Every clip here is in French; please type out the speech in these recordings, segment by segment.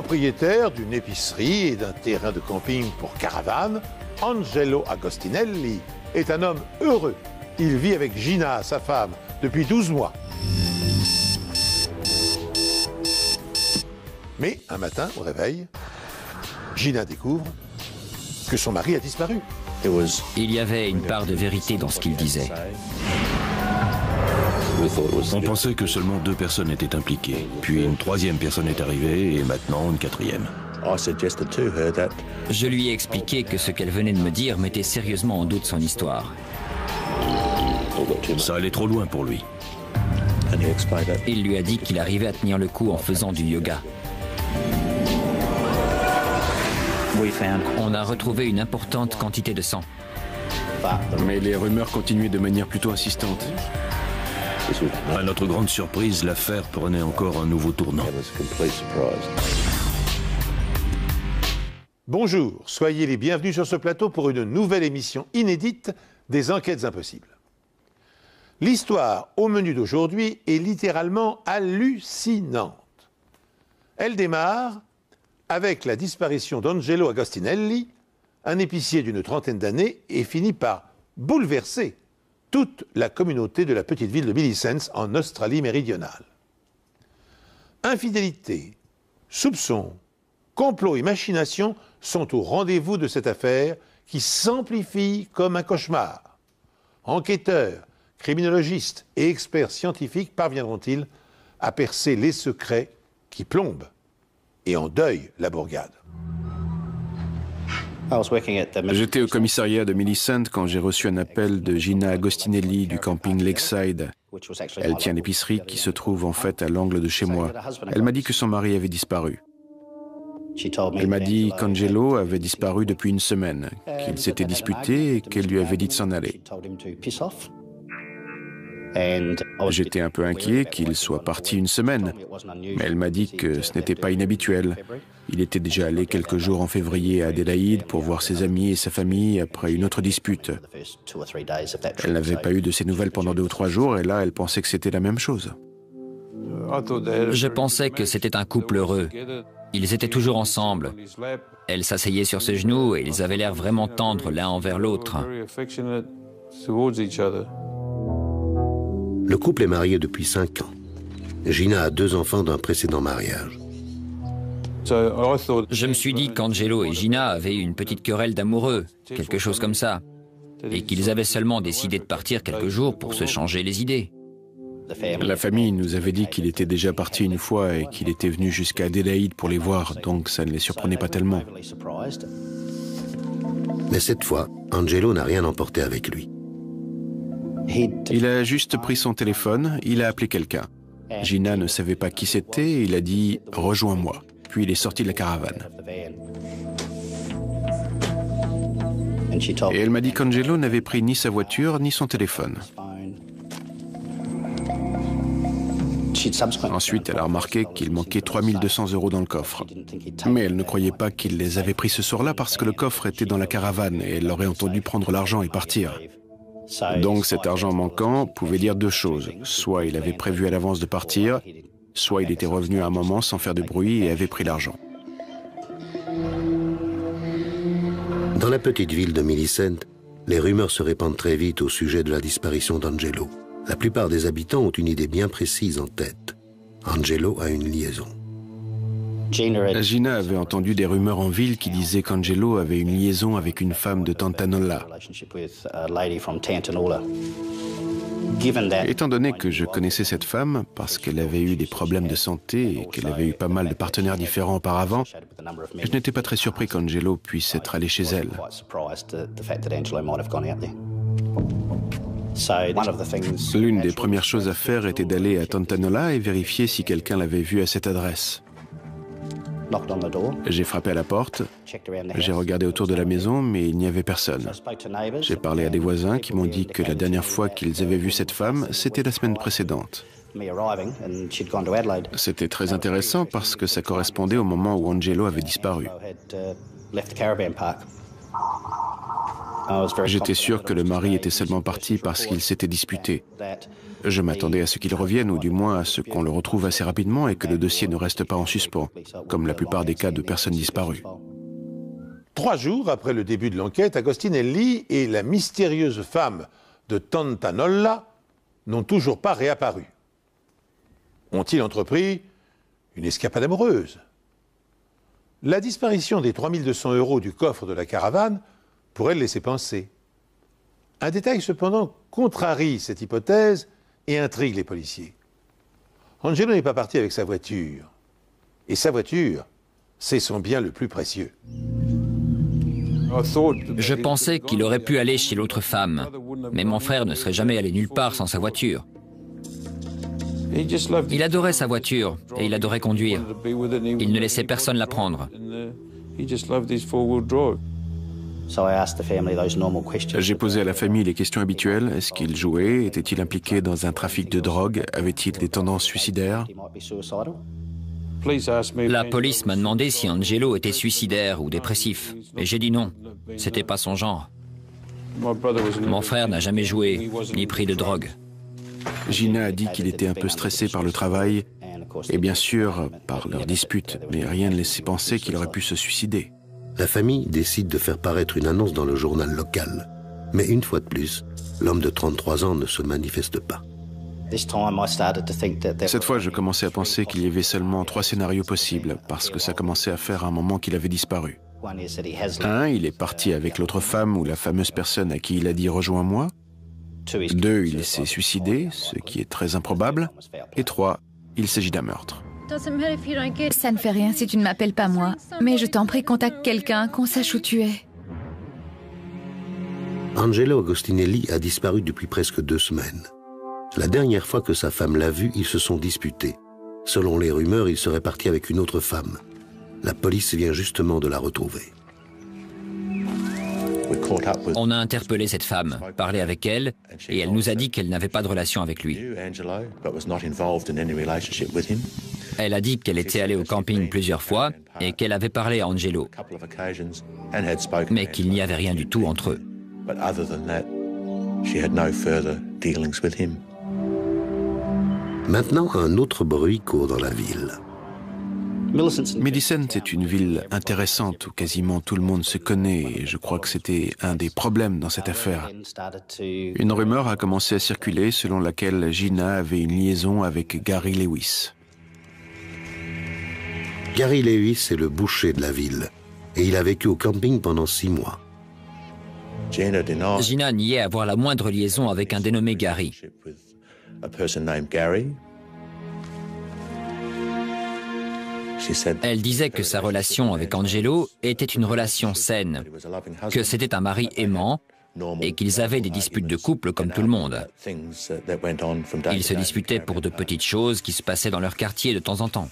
Propriétaire d'une épicerie et d'un terrain de camping pour caravane, Angelo Agostinelli est un homme heureux. Il vit avec Gina, sa femme, depuis 12 mois. Mais un matin, au réveil, Gina découvre que son mari a disparu. Il y avait une part de vérité dans ce qu'il disait. On pensait que seulement 2 personnes étaient impliquées. Puis une 3e personne est arrivée et maintenant une 4e. Je lui ai expliqué que ce qu'elle venait de me dire mettait sérieusement en doute son histoire. Ça allait trop loin pour lui. Il lui a dit qu'il arrivait à tenir le coup en faisant du yoga. On a retrouvé une importante quantité de sang. Mais les rumeurs continuaient de manière plutôt insistante. À notre grande surprise, l'affaire prenait encore un nouveau tournant. Bonjour, soyez les bienvenus sur ce plateau pour une nouvelle émission inédite des Enquêtes Impossibles. L'histoire au menu d'aujourd'hui est littéralement hallucinante. Elle démarre avec la disparition d'Angelo Agostinelli, un épicier d'une trentaine d'années, et finit par bouleverser toute la communauté de la petite ville de Millicent en Australie méridionale. Infidélité, soupçons, complot et machination sont au rendez-vous de cette affaire qui s'amplifie comme un cauchemar. Enquêteurs, criminologistes et experts scientifiques parviendront-ils à percer les secrets qui plombent et endeuillent la bourgade? J'étais au commissariat de Millicent quand j'ai reçu un appel de Gina Agostinelli du camping Lakeside. Elle tient l'épicerie qui se trouve en fait à l'angle de chez moi. Elle m'a dit que son mari avait disparu. Elle m'a dit qu'Angelo avait disparu depuis une semaine, qu'ils s'étaient disputés et qu'elle lui avait dit de s'en aller. J'étais un peu inquiet qu'il soit parti une semaine, mais elle m'a dit que ce n'était pas inhabituel. Il était déjà allé quelques jours en février à Adélaïde pour voir ses amis et sa famille après une autre dispute. Elle n'avait pas eu de ses nouvelles pendant 2 ou 3 jours et là, elle pensait que c'était la même chose. Je pensais que c'était un couple heureux. Ils étaient toujours ensemble. Elle s'asseyait sur ses genoux et ils avaient l'air vraiment tendres l'un envers l'autre. Le couple est marié depuis 5 ans. Gina a 2 enfants d'un précédent mariage. Je me suis dit qu'Angelo et Gina avaient eu une petite querelle d'amoureux, quelque chose comme ça, et qu'ils avaient seulement décidé de partir quelques jours pour se changer les idées. La famille nous avait dit qu'il était déjà parti une fois et qu'il était venu jusqu'à Adélaïde pour les voir, donc ça ne les surprenait pas tellement. Mais cette fois, Angelo n'a rien emporté avec lui. Il a juste pris son téléphone, il a appelé quelqu'un. Gina ne savait pas qui c'était et il a dit « Rejoins-moi ». Puis il est sorti de la caravane. Et elle m'a dit qu'Angelo n'avait pris ni sa voiture ni son téléphone. Ensuite, elle a remarqué qu'il manquait 3 200 € dans le coffre. Mais elle ne croyait pas qu'il les avait pris ce soir-là parce que le coffre était dans la caravane et elle l'aurait entendu prendre l'argent et partir. Donc cet argent manquant pouvait dire 2 choses. Soit il avait prévu à l'avance de partir, soit il était revenu à un moment sans faire de bruit et avait pris l'argent. Dans la petite ville de Millicent, les rumeurs se répandent très vite au sujet de la disparition d'Angelo. La plupart des habitants ont une idée bien précise en tête. Angelo a une liaison. Gina avait entendu des rumeurs en ville qui disaient qu'Angelo avait une liaison avec une femme de Tantanola. Étant donné que je connaissais cette femme, parce qu'elle avait eu des problèmes de santé et qu'elle avait eu pas mal de partenaires différents auparavant, je n'étais pas très surpris qu'Angelo puisse être allé chez elle. L'une des premières choses à faire était d'aller à Tantanola et vérifier si quelqu'un l'avait vu à cette adresse. J'ai frappé à la porte, j'ai regardé autour de la maison, mais il n'y avait personne. J'ai parlé à des voisins qui m'ont dit que la dernière fois qu'ils avaient vu cette femme, c'était la semaine précédente. C'était très intéressant parce que ça correspondait au moment où Angelo avait disparu. J'étais sûr que le mari était seulement parti parce qu'il s'était disputé. Je m'attendais à ce qu'il revienne, ou du moins à ce qu'on le retrouve assez rapidement et que le dossier ne reste pas en suspens, comme la plupart des cas de personnes disparues. 3 jours après le début de l'enquête, Agostinelli et la mystérieuse femme de Tantanolla n'ont toujours pas réapparu. Ont-ils entrepris une escapade amoureuse? La disparition des 3200 € du coffre de la caravane pourrait le laisser penser. Un détail cependant contrarie cette hypothèse et intrigue les policiers. Angelo n'est pas parti avec sa voiture. Et sa voiture, c'est son bien le plus précieux. Je pensais qu'il aurait pu aller chez l'autre femme, mais mon frère ne serait jamais allé nulle part sans sa voiture. Il adorait sa voiture et il adorait conduire. Il ne laissait personne la prendre. J'ai posé à la famille les questions habituelles. Est-ce qu'il jouait? Était-il impliqué dans un trafic de drogue? Avait-il des tendances suicidaires? La police m'a demandé si Angelo était suicidaire ou dépressif. Et j'ai dit non, c'était pas son genre. Mon frère n'a jamais joué, ni pris de drogue. Gina a dit qu'il était un peu stressé par le travail et bien sûr par leur dispute, mais rien ne laissait penser qu'il aurait pu se suicider. La famille décide de faire paraître une annonce dans le journal local. Mais une fois de plus, l'homme de 33 ans ne se manifeste pas. Cette fois, je commençais à penser qu'il y avait seulement 3 scénarios possibles, parce que ça commençait à faire un moment qu'il avait disparu. 1, il est parti avec l'autre femme ou la fameuse personne à qui il a dit « rejoins-moi ». 2, il s'est suicidé, ce qui est très improbable. Et 3, il s'agit d'un meurtre. Ça ne fait rien si tu ne m'appelles pas moi, mais je t'en prie, contacte quelqu'un, qu'on sache où tu es. Angelo Agostinelli a disparu depuis presque 2 semaines. La dernière fois que sa femme l'a vu, ils se sont disputés. Selon les rumeurs, il serait parti avec une autre femme. La police vient justement de la retrouver. On a interpellé cette femme, parlé avec elle, et elle nous a dit qu'elle n'avait pas de relation avec lui. Elle a dit qu'elle était allée au camping plusieurs fois et qu'elle avait parlé à Angelo, mais qu'il n'y avait rien du tout entre eux. Maintenant, un autre bruit court dans la ville. Millicent est une ville intéressante où quasiment tout le monde se connaît et je crois que c'était un des problèmes dans cette affaire. Une rumeur a commencé à circuler selon laquelle Gina avait une liaison avec Gary Lewis. Gary Lewis est le boucher de la ville et il a vécu au camping pendant 6 mois. Gina niait avoir la moindre liaison avec un dénommé Gary. Elle disait que sa relation avec Angelo était une relation saine, que c'était un mari aimant et qu'ils avaient des disputes de couple comme tout le monde. Ils se disputaient pour de petites choses qui se passaient dans leur quartier de temps en temps.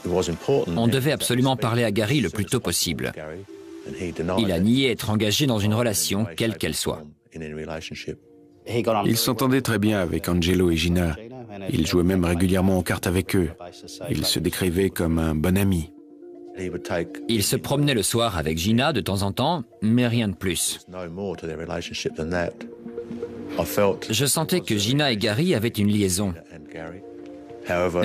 On devait absolument parler à Gary le plus tôt possible. Il a nié être engagé dans une relation, quelle qu'elle soit. Il s'entendait très bien avec Angelo et Gina. Il jouait même régulièrement aux cartes avec eux. Il se décrivait comme un bon ami. Il se promenait le soir avec Gina de temps en temps, mais rien de plus. Je sentais que Gina et Gary avaient une liaison.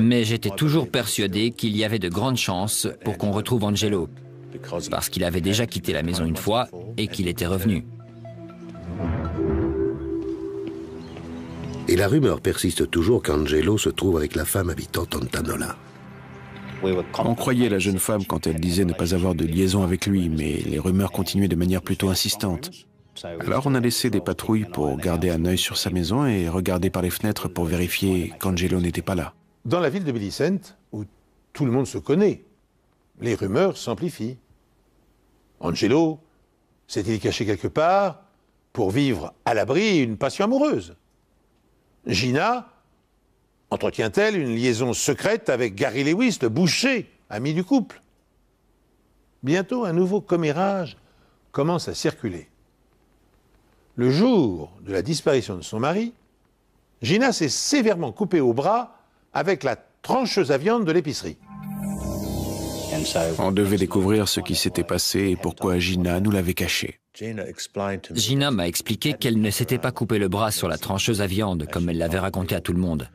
Mais j'étais toujours persuadé qu'il y avait de grandes chances pour qu'on retrouve Angelo, parce qu'il avait déjà quitté la maison une fois et qu'il était revenu. Et la rumeur persiste toujours qu'Angelo se trouve avec la femme habitant Tantanolla. On croyait la jeune femme quand elle disait ne pas avoir de liaison avec lui, mais les rumeurs continuaient de manière plutôt insistante. Alors on a laissé des patrouilles pour garder un œil sur sa maison et regarder par les fenêtres pour vérifier qu'Angelo n'était pas là. Dans la ville de Millicent, où tout le monde se connaît, les rumeurs s'amplifient. Angelo s'est-il caché quelque part pour vivre à l'abri une passion amoureuse? Gina entretient-elle une liaison secrète avec Gary Lewis, le boucher, ami du couple? Bientôt, un nouveau commérage commence à circuler. Le jour de la disparition de son mari, Gina s'est sévèrement coupée au bras avec la trancheuse à viande de l'épicerie. On devait découvrir ce qui s'était passé et pourquoi Gina nous l'avait caché. Gina m'a expliqué qu'elle ne s'était pas coupé le bras sur la trancheuse à viande comme elle l'avait raconté à tout le monde.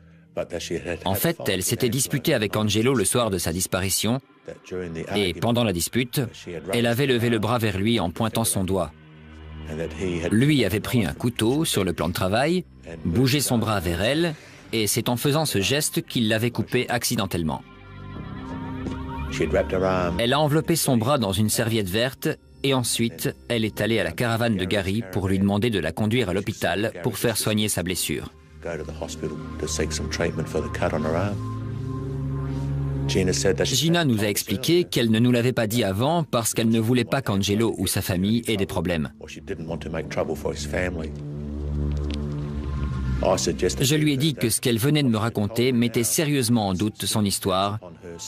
En fait, elle s'était disputée avec Angelo le soir de sa disparition et pendant la dispute, elle avait levé le bras vers lui en pointant son doigt. Lui avait pris un couteau sur le plan de travail, bougé son bras vers elle et c'est en faisant ce geste qu'il l'avait coupé accidentellement. Elle a enveloppé son bras dans une serviette verte et ensuite, elle est allée à la caravane de Gary pour lui demander de la conduire à l'hôpital pour faire soigner sa blessure. Gina nous a expliqué qu'elle ne nous l'avait pas dit avant parce qu'elle ne voulait pas qu'Angelo ou sa famille aient des problèmes. Je lui ai dit que ce qu'elle venait de me raconter mettait sérieusement en doute son histoire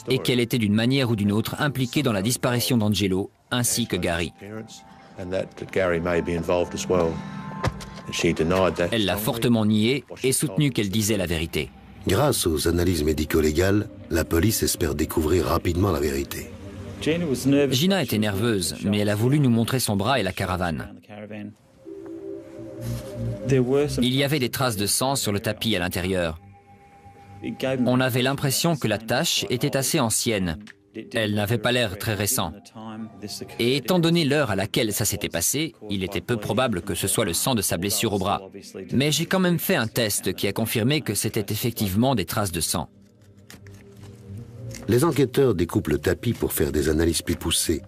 et qu'elle était d'une manière ou d'une autre impliquée dans la disparition d'Angelo ainsi que Gary. Elle l'a fortement nié et soutenu qu'elle disait la vérité. Grâce aux analyses médico-légales, la police espère découvrir rapidement la vérité. Gina était nerveuse, mais elle a voulu nous montrer son bras et la caravane. Il y avait des traces de sang sur le tapis à l'intérieur. On avait l'impression que la tache était assez ancienne. Elle n'avait pas l'air très récente. Et étant donné l'heure à laquelle ça s'était passé, il était peu probable que ce soit le sang de sa blessure au bras. Mais j'ai quand même fait un test qui a confirmé que c'était effectivement des traces de sang. Les enquêteurs découpent le tapis pour faire des analyses plus poussées,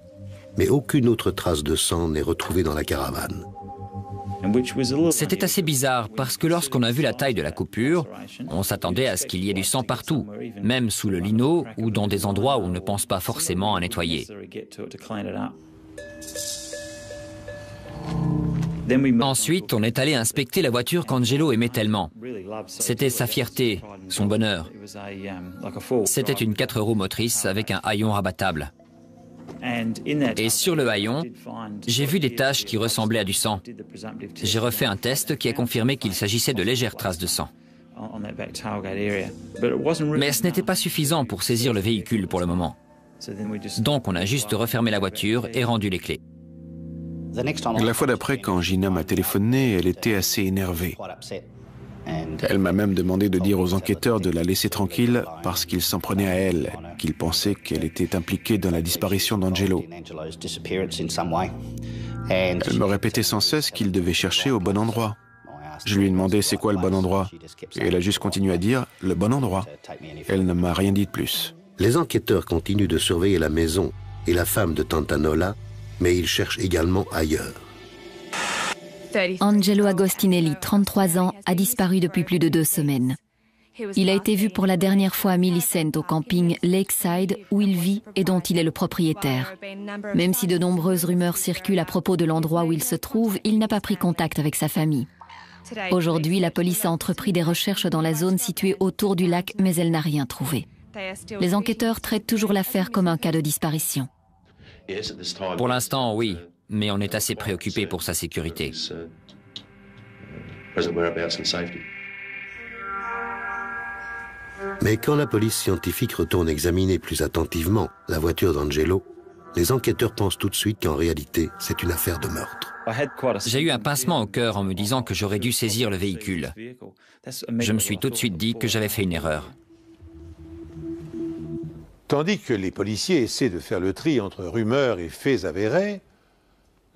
mais aucune autre trace de sang n'est retrouvée dans la caravane. C'était assez bizarre parce que lorsqu'on a vu la taille de la coupure, on s'attendait à ce qu'il y ait du sang partout, même sous le lino ou dans des endroits où on ne pense pas forcément à nettoyer. Ensuite, on est allé inspecter la voiture qu'Angelo aimait tellement. C'était sa fierté, son bonheur. C'était une 4 roues motrice avec un haillon rabattable. Et sur le haillon, j'ai vu des taches qui ressemblaient à du sang. J'ai refait un test qui a confirmé qu'il s'agissait de légères traces de sang. Mais ce n'était pas suffisant pour saisir le véhicule pour le moment. Donc on a juste refermé la voiture et rendu les clés. La fois d'après, quand Gina m'a téléphoné, elle était assez énervée. Elle m'a même demandé de dire aux enquêteurs de la laisser tranquille parce qu'ils s'en prenaient à elle, qu'ils pensaient qu'elle était impliquée dans la disparition d'Angelo. Elle me répétait sans cesse qu'ils devaient chercher au bon endroit. Je lui ai demandé c'est quoi le bon endroit et elle a juste continué à dire le bon endroit. Elle ne m'a rien dit de plus. Les enquêteurs continuent de surveiller la maison et la femme de Tantanola, mais ils cherchent également ailleurs. Angelo Agostinelli, 33 ans, a disparu depuis plus de 2 semaines. Il a été vu pour la dernière fois à Millicent au camping Lakeside où il vit et dont il est le propriétaire. Même si de nombreuses rumeurs circulent à propos de l'endroit où il se trouve, il n'a pas pris contact avec sa famille. Aujourd'hui, la police a entrepris des recherches dans la zone située autour du lac, mais elle n'a rien trouvé. Les enquêteurs traitent toujours l'affaire comme un cas de disparition. Pour l'instant, oui, mais on est assez préoccupé pour sa sécurité. Mais quand la police scientifique retourne examiner plus attentivement la voiture d'Angelo, les enquêteurs pensent tout de suite qu'en réalité, c'est une affaire de meurtre. J'ai eu un pincement au cœur en me disant que j'aurais dû saisir le véhicule. Je me suis tout de suite dit que j'avais fait une erreur. Tandis que les policiers essaient de faire le tri entre rumeurs et faits avérés,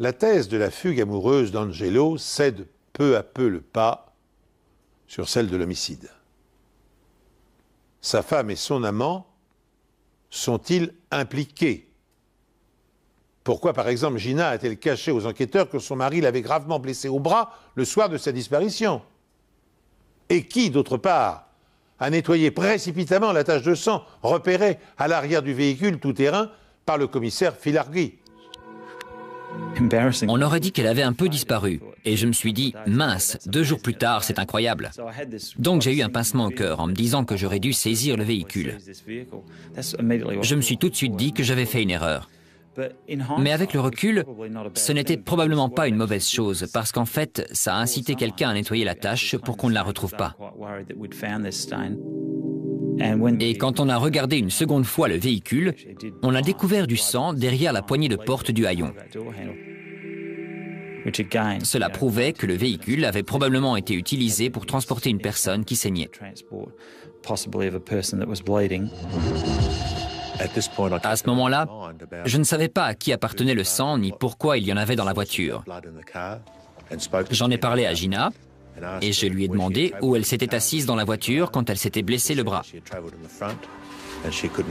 la thèse de la fugue amoureuse d'Angelo cède peu à peu le pas sur celle de l'homicide. Sa femme et son amant sont-ils impliqués? Pourquoi, par exemple, Gina a-t-elle caché aux enquêteurs que son mari l'avait gravement blessé au bras le soir de sa disparition? Et qui, d'autre part, a nettoyé précipitamment la tache de sang repérée à l'arrière du véhicule tout-terrain par le commissaire Filarghi? On aurait dit qu'elle avait un peu disparu. Et je me suis dit, mince, 2 jours plus tard, c'est incroyable. Donc j'ai eu un pincement au cœur en me disant que j'aurais dû saisir le véhicule. Je me suis tout de suite dit que j'avais fait une erreur. Mais avec le recul, ce n'était probablement pas une mauvaise chose, parce qu'en fait, ça a incité quelqu'un à nettoyer la tache pour qu'on ne la retrouve pas. Et quand on a regardé une seconde fois le véhicule, on a découvert du sang derrière la poignée de porte du haillon. Cela prouvait que le véhicule avait probablement été utilisé pour transporter une personne qui saignait. À ce moment-là, je ne savais pas à qui appartenait le sang ni pourquoi il y en avait dans la voiture. J'en ai parlé à Gina et je lui ai demandé où elle s'était assise dans la voiture quand elle s'était blessé le bras.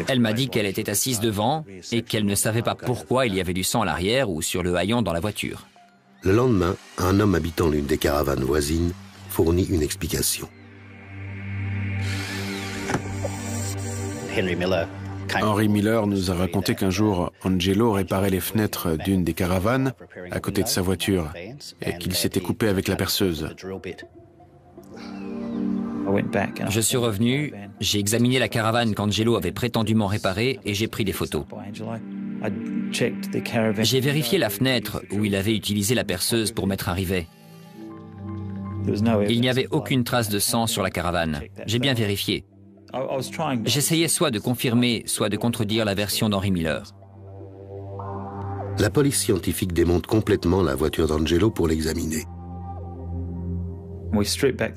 Elle m'a dit qu'elle était assise devant et qu'elle ne savait pas pourquoi il y avait du sang à l'arrière ou sur le haillon dans la voiture. Le lendemain, un homme habitant l'une des caravanes voisines fournit une explication. Henry Miller nous a raconté qu'un jour, Angelo réparait les fenêtres d'une des caravanes à côté de sa voiture et qu'il s'était coupé avec la perceuse. Je suis revenu, j'ai examiné la caravane qu'Angelo avait prétendument réparée et j'ai pris des photos. J'ai vérifié la fenêtre où il avait utilisé la perceuse pour mettre un rivet. Il n'y avait aucune trace de sang sur la caravane. J'ai bien vérifié. J'essayais soit de confirmer, soit de contredire la version d'Henry Miller. La police scientifique démonte complètement la voiture d'Angelo pour l'examiner.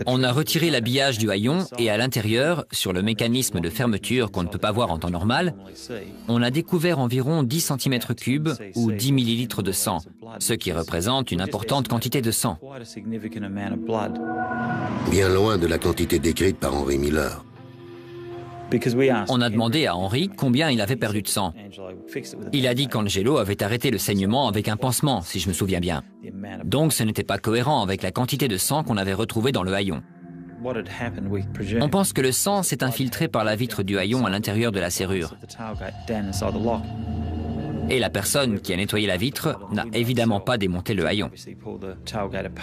On a retiré l'habillage du haillon et à l'intérieur, sur le mécanisme de fermeture qu'on ne peut pas voir en temps normal, on a découvert environ 10 cm3 ou 10 ml de sang, ce qui représente une importante quantité de sang. Bien loin de la quantité décrite par Henry Miller. On a demandé à Henry combien il avait perdu de sang. Il a dit qu'Angelo avait arrêté le saignement avec un pansement, si je me souviens bien. Donc ce n'était pas cohérent avec la quantité de sang qu'on avait retrouvée dans le haillon. On pense que le sang s'est infiltré par la vitre du haillon à l'intérieur de la serrure. Et la personne qui a nettoyé la vitre n'a évidemment pas démonté le haillon.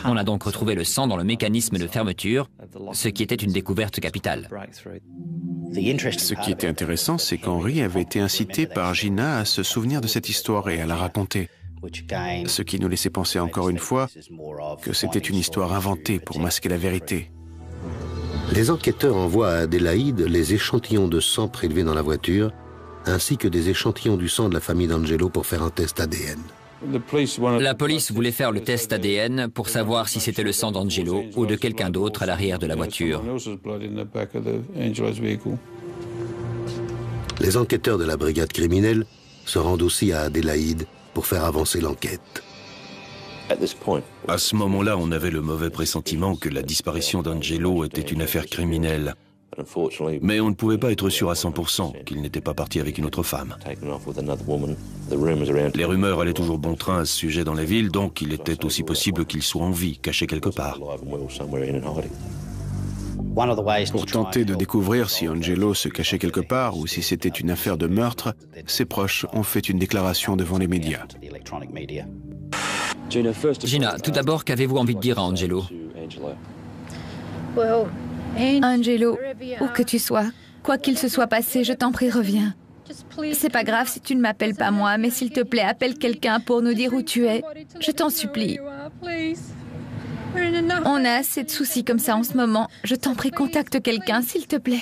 On a donc retrouvé le sang dans le mécanisme de fermeture, ce qui était une découverte capitale. Ce qui était intéressant, c'est qu'Henry avait été incité par Gina à se souvenir de cette histoire et à la raconter. Ce qui nous laissait penser encore une fois que c'était une histoire inventée pour masquer la vérité. Les enquêteurs envoient à Adélaïde les échantillons de sang prélevés dans la voiture, ainsi que des échantillons du sang de la famille d'Angelo pour faire un test ADN. La police voulait faire le test ADN pour savoir si c'était le sang d'Angelo ou de quelqu'un d'autre à l'arrière de la voiture. Les enquêteurs de la brigade criminelle se rendent aussi à Adélaïde pour faire avancer l'enquête. À ce moment-là, on avait le mauvais pressentiment que la disparition d'Angelo était une affaire criminelle. Mais on ne pouvait pas être sûr à 100% qu'il n'était pas parti avec une autre femme. Les rumeurs allaient toujours bon train à ce sujet dans la ville, donc il était aussi possible qu'il soit en vie, caché quelque part. Pour tenter de découvrir si Angelo se cachait quelque part ou si c'était une affaire de meurtre, ses proches ont fait une déclaration devant les médias. Gina, tout d'abord, qu'avez-vous envie de dire à Angelo? Angelo, où que tu sois, quoi qu'il se soit passé, je t'en prie, reviens. C'est pas grave si tu ne m'appelles pas moi, mais s'il te plaît, appelle quelqu'un pour nous dire où tu es. Je t'en supplie. On a assez de soucis comme ça en ce moment. Je t'en prie, contacte quelqu'un, s'il te plaît.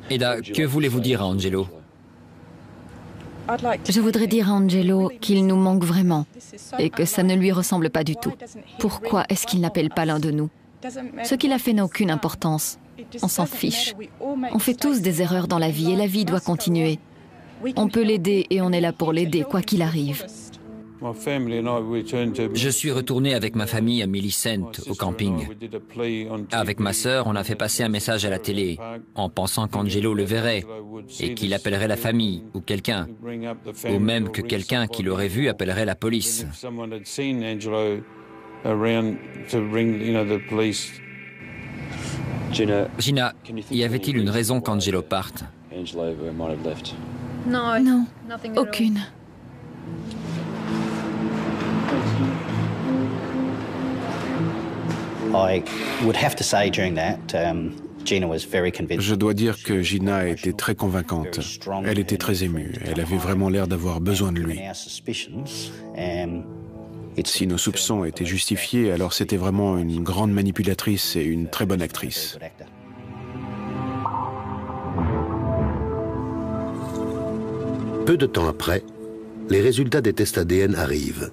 Eda, que voulez-vous dire à Angelo? Je voudrais dire à Angelo qu'il nous manque vraiment et que ça ne lui ressemble pas du tout. Pourquoi est-ce qu'il n'appelle pas l'un de nous? Ce qu'il a fait n'a aucune importance. On s'en fiche. On fait tous des erreurs dans la vie et la vie doit continuer. On peut l'aider et on est là pour l'aider, quoi qu'il arrive. Je suis retourné avec ma famille à Millicent, au camping. Avec ma sœur, on a fait passer un message à la télé, en pensant qu'Angelo le verrait et qu'il appellerait la famille ou quelqu'un, ou même que quelqu'un qui l'aurait vu appellerait la police. Gina, y avait-il une raison qu'Angelo parte? Non, aucune. Je dois dire que Gina était très convaincante. Elle était très émue. Elle avait vraiment l'air d'avoir besoin de lui. Si nos soupçons étaient justifiés, alors c'était vraiment une grande manipulatrice et une très bonne actrice. Peu de temps après, Les résultats des tests ADN arrivent.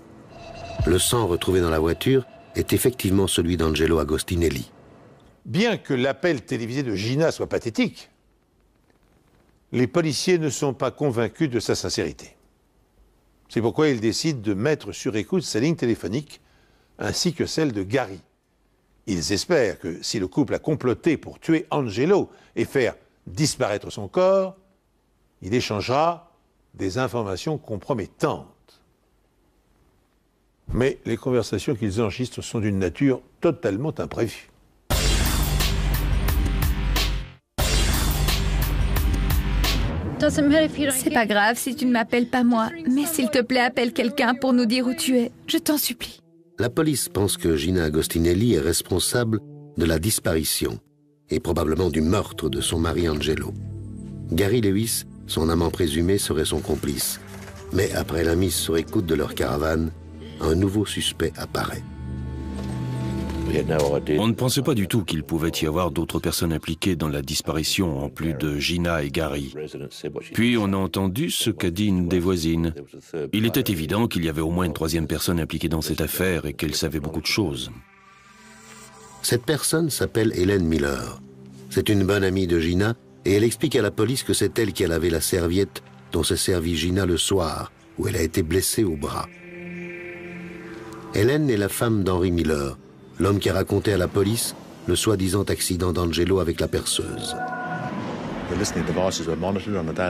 Le sang retrouvé dans la voiture est effectivement celui d'Angelo Agostinelli. Bien que l'appel télévisé de Gina soit pathétique, les policiers ne sont pas convaincus de sa sincérité. C'est pourquoi ils décident de mettre sur écoute sa ligne téléphonique ainsi que celle de Gary. Ils espèrent que si le couple a comploté pour tuer Angelo et faire disparaître son corps, il échangera des informations compromettantes. Mais les conversations qu'ils enregistrent sont d'une nature totalement imprévue. C'est pas grave si tu ne m'appelles pas moi, mais s'il te plaît, appelle quelqu'un pour nous dire où tu es. Je t'en supplie. La police pense que Gina Agostinelli est responsable de la disparition et probablement du meurtre de son mari Angelo. Gary Lewis, son amant présumé, serait son complice. Mais après la mise sur écoute de leur caravane, un nouveau suspect apparaît. On ne pensait pas du tout qu'il pouvait y avoir d'autres personnes impliquées dans la disparition, en plus de Gina et Gary. Puis on a entendu ce qu'a dit une des voisines. Il était évident qu'il y avait au moins une troisième personne impliquée dans cette affaire et qu'elle savait beaucoup de choses. Cette personne s'appelle Helen Miller. C'est une bonne amie de Gina et elle explique à la police que c'est elle qui a lavé la serviette dont s'est servie Gina le soir, où elle a été blessée au bras. Helen est la femme d'Henry Miller, l'homme qui a raconté à la police le soi-disant accident d'Angelo avec la perceuse.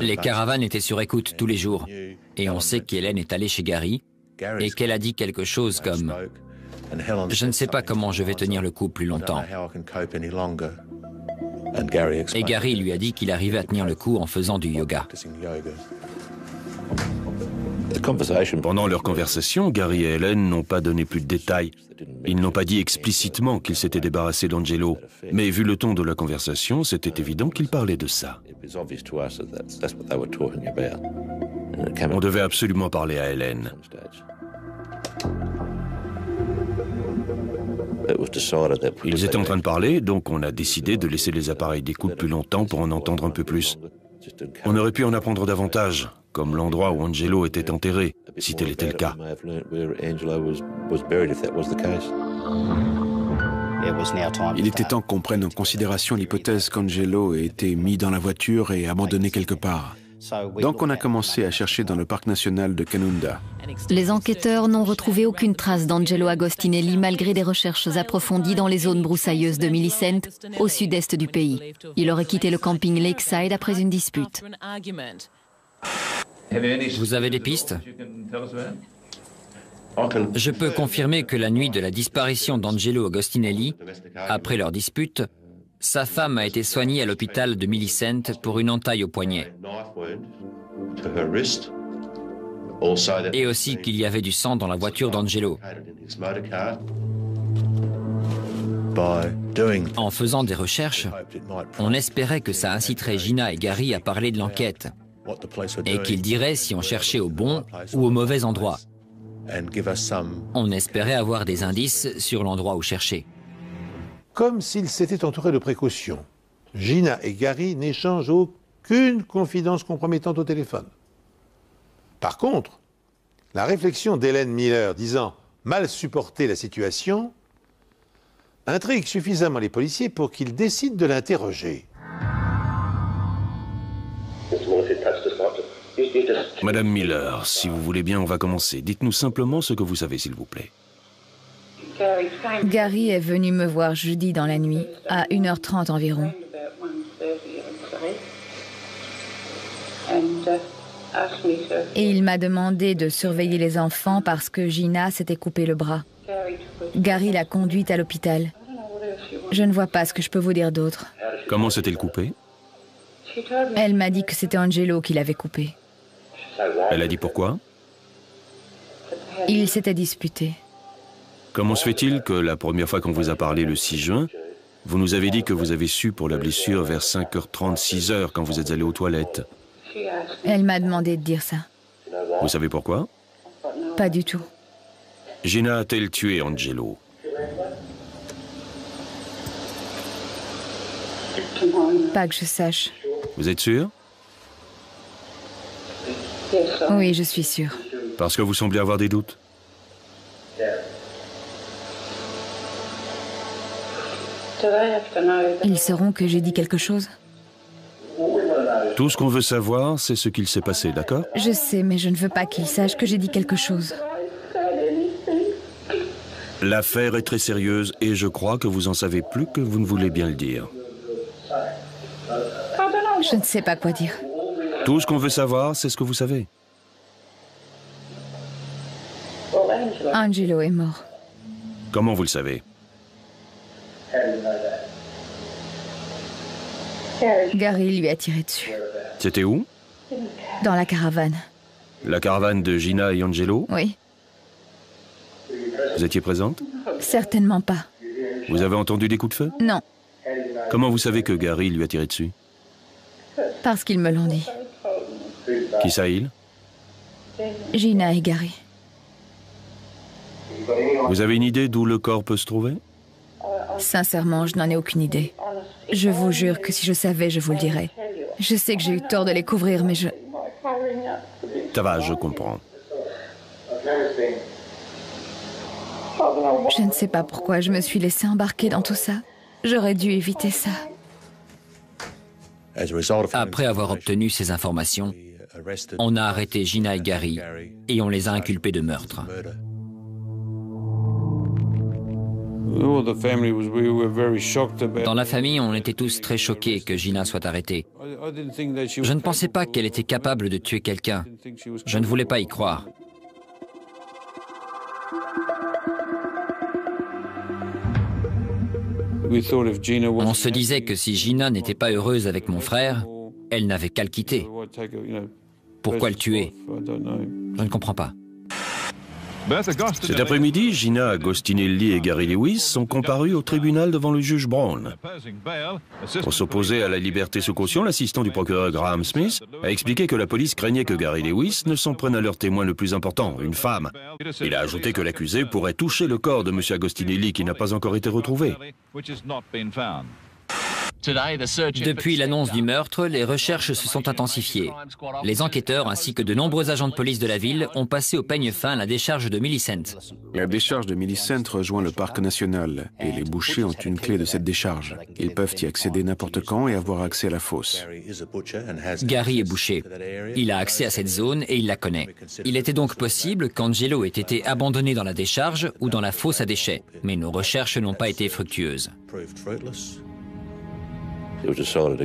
Les caravanes étaient sur écoute tous les jours. Et on sait qu'Hélène est allée chez Gary et qu'elle a dit quelque chose comme « Je ne sais pas comment je vais tenir le coup plus longtemps ». Et Gary lui a dit qu'il arrivait à tenir le coup en faisant du yoga. Pendant leur conversation, Gary et Helen n'ont pas donné plus de détails. Ils n'ont pas dit explicitement qu'ils s'étaient débarrassés d'Angelo. Mais vu le ton de la conversation, c'était évident qu'ils parlaient de ça. On devait absolument parler à Helen. Ils étaient en train de parler, donc on a décidé de laisser les appareils d'écoute plus longtemps pour en entendre un peu plus. On aurait pu en apprendre davantage, comme l'endroit où Angelo était enterré, si tel était le cas. Il était temps qu'on prenne en considération l'hypothèse qu'Angelo ait été mis dans la voiture et abandonné quelque part. Donc on a commencé à chercher dans le parc national de Canunda. Les enquêteurs n'ont retrouvé aucune trace d'Angelo Agostinelli malgré des recherches approfondies dans les zones broussailleuses de Millicent, au sud-est du pays. Il aurait quitté le camping Lakeside après une dispute. Vous avez des pistes ? Je peux confirmer que la nuit de la disparition d'Angelo Agostinelli, après leur dispute, sa femme a été soignée à l'hôpital de Millicent pour une entaille au poignet. Et aussi qu'il y avait du sang dans la voiture d'Angelo. En faisant des recherches, on espérait que ça inciterait Gina et Gary à parler de l'enquête et qu'ils diraient si on cherchait au bon ou au mauvais endroit. On espérait avoir des indices sur l'endroit où chercher. Comme s'ils s'étaient entourés de précautions, Gina et Gary n'échangent aucune confidence compromettante au téléphone. Par contre, la réflexion d'Helen Miller disant mal supporter la situation intrigue suffisamment les policiers pour qu'ils décident de l'interroger. Madame Miller, si vous voulez bien, on va commencer. Dites-nous simplement ce que vous savez, s'il vous plaît. Gary est venu me voir jeudi dans la nuit, à 1h30 environ. Et il m'a demandé de surveiller les enfants parce que Gina s'était coupé le bras. Gary l'a conduite à l'hôpital. Je ne vois pas ce que je peux vous dire d'autre. Comment s'est-elle coupée? Elle m'a dit que c'était Angelo qui l'avait coupée. Elle a dit pourquoi? Ils s'étaient disputés. Comment se fait-il que la première fois qu'on vous a parlé le 6 juin, vous nous avez dit que vous avez su pour la blessure vers 5h30, 6h quand vous êtes allé aux toilettes? Elle m'a demandé de dire ça. Vous savez pourquoi? Pas du tout. Gina a-t-elle tué Angelo? Pas que je sache. Vous êtes sûr? Oui, je suis sûre. Parce que vous semblez avoir des doutes? Ils sauront que j'ai dit quelque chose? Tout ce qu'on veut savoir, c'est ce qu'il s'est passé, d'accord? Je sais, mais je ne veux pas qu'ils sachent que j'ai dit quelque chose. L'affaire est très sérieuse et je crois que vous en savez plus que vous ne voulez bien le dire. Je ne sais pas quoi dire. Tout ce qu'on veut savoir, c'est ce que vous savez. Angelo est mort. Comment vous le savez? Gary lui a tiré dessus. C'était où? Dans la caravane. La caravane de Gina et Angelo? Oui. Vous étiez présente? Certainement pas. Vous avez entendu des coups de feu? Non, Comment vous savez que Gary lui a tiré dessus? parce qu'ils me l'ont dit. Qui ça, il? Gina et Gary. Vous avez une idée d'où le corps peut se trouver? Sincèrement, je n'en ai aucune idée. Je vous jure que si je savais, je vous le dirais. Je sais que j'ai eu tort de les couvrir, mais je... Ça va, je comprends. Je ne sais pas pourquoi je me suis laissée embarquer dans tout ça. J'aurais dû éviter ça. Après avoir obtenu ces informations, on a arrêté Gina et Gary et on les a inculpés de meurtre. Dans la famille, on était tous très choqués que Gina soit arrêtée. Je ne pensais pas qu'elle était capable de tuer quelqu'un. Je ne voulais pas y croire. On se disait que si Gina n'était pas heureuse avec mon frère, elle n'avait qu'à le quitter. Pourquoi le tuer? Je ne comprends pas. Cet après-midi, Gina Agostinelli et Gary Lewis sont comparus au tribunal devant le juge Brown. Pour s'opposer à la liberté sous caution, l'assistant du procureur Graham Smith a expliqué que la police craignait que Gary Lewis ne s'en prenne à leur témoin le plus important, une femme. Il a ajouté que l'accusé pourrait toucher le corps de M. Agostinelli qui n'a pas encore été retrouvé. Depuis l'annonce du meurtre, les recherches se sont intensifiées. Les enquêteurs ainsi que de nombreux agents de police de la ville ont passé au peigne fin la décharge de Millicent. La décharge de Millicent rejoint le parc national et les bouchers ont une clé de cette décharge. Ils peuvent y accéder n'importe quand et avoir accès à la fosse. Gary est boucher. Il a accès à cette zone et il la connaît. Il était donc possible qu'Angelo ait été abandonné dans la décharge ou dans la fosse à déchets, mais nos recherches n'ont pas été fructueuses.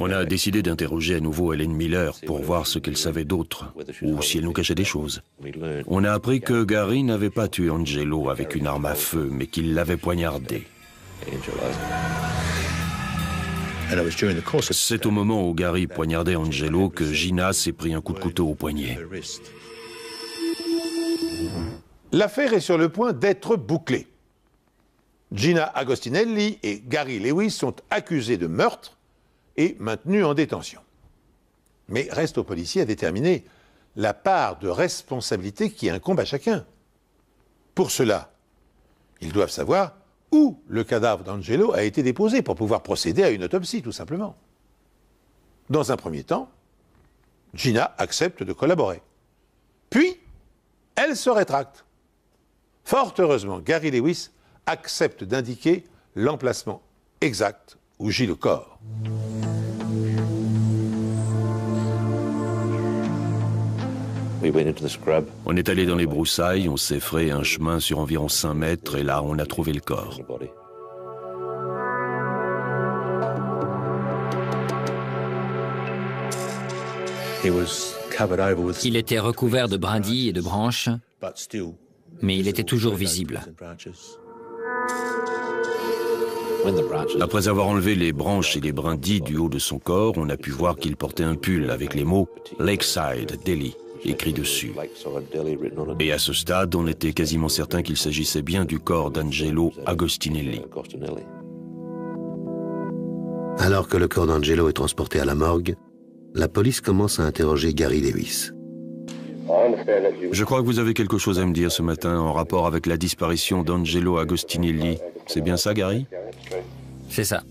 On a décidé d'interroger à nouveau Helen Miller pour voir ce qu'elle savait d'autre, ou si elle nous cachait des choses. On a appris que Gary n'avait pas tué Angelo avec une arme à feu, mais qu'il l'avait poignardé. C'est au moment où Gary poignardait Angelo que Gina s'est pris un coup de couteau au poignet. L'affaire est sur le point d'être bouclée. Gina Agostinelli et Gary Lewis sont accusés de meurtre et maintenus en détention. Mais reste aux policiers à déterminer la part de responsabilité qui incombe à chacun. Pour cela, ils doivent savoir où le cadavre d'Angelo a été déposé pour pouvoir procéder à une autopsie, tout simplement. Dans un premier temps, Gina accepte de collaborer. Puis, elle se rétracte. Fort heureusement, Gary Lewis accepte d'indiquer l'emplacement exact où gît le corps. On est allé dans les broussailles, on s'est frayé un chemin sur environ 5 mètres et là, on a trouvé le corps. Il était recouvert de brindilles et de branches, mais il était toujours visible. Après avoir enlevé les branches et les brindilles du haut de son corps, on a pu voir qu'il portait un pull avec les mots « Lakeside, Delhi » écrit dessus. Et à ce stade, on était quasiment certain qu'il s'agissait bien du corps d'Angelo Agostinelli. Alors que le corps d'Angelo est transporté à la morgue, la police commence à interroger Gary Lewis. Je crois que vous avez quelque chose à me dire ce matin en rapport avec la disparition d'Angelo Agostinelli. C'est bien ça, Gary? C'est ça.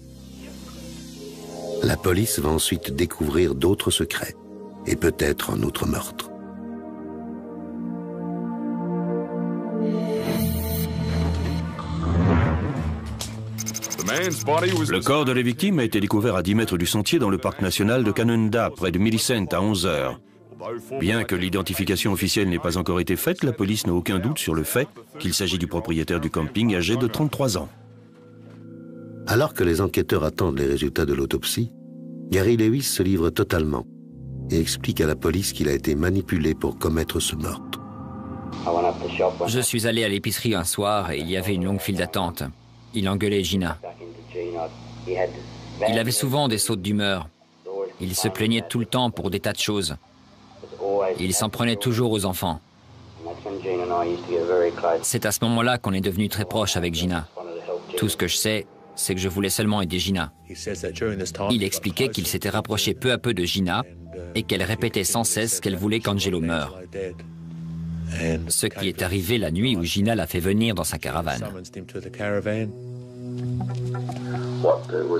La police va ensuite découvrir d'autres secrets, et peut-être un autre meurtre. Le corps de la victime a été découvert à 10 mètres du sentier dans le parc national de Canunda, près de Millicent, à 11 heures. Bien que l'identification officielle n'ait pas encore été faite, la police n'a aucun doute sur le fait qu'il s'agit du propriétaire du camping âgé de 33 ans. Alors que les enquêteurs attendent les résultats de l'autopsie, Gary Lewis se livre totalement et explique à la police qu'il a été manipulé pour commettre ce meurtre. Je suis allé à l'épicerie un soir et il y avait une longue file d'attente. Il engueulait Gina. Il avait souvent des sautes d'humeur. Il se plaignait tout le temps pour des tas de choses. Il s'en prenait toujours aux enfants. C'est à ce moment-là qu'on est devenu très proche avec Gina. Tout ce que je sais, c'est que je voulais seulement aider Gina. Il expliquait qu'il s'était rapproché peu à peu de Gina et qu'elle répétait sans cesse qu'elle voulait qu'Angelo meure. Ce qui est arrivé la nuit où Gina l'a fait venir dans sa caravane.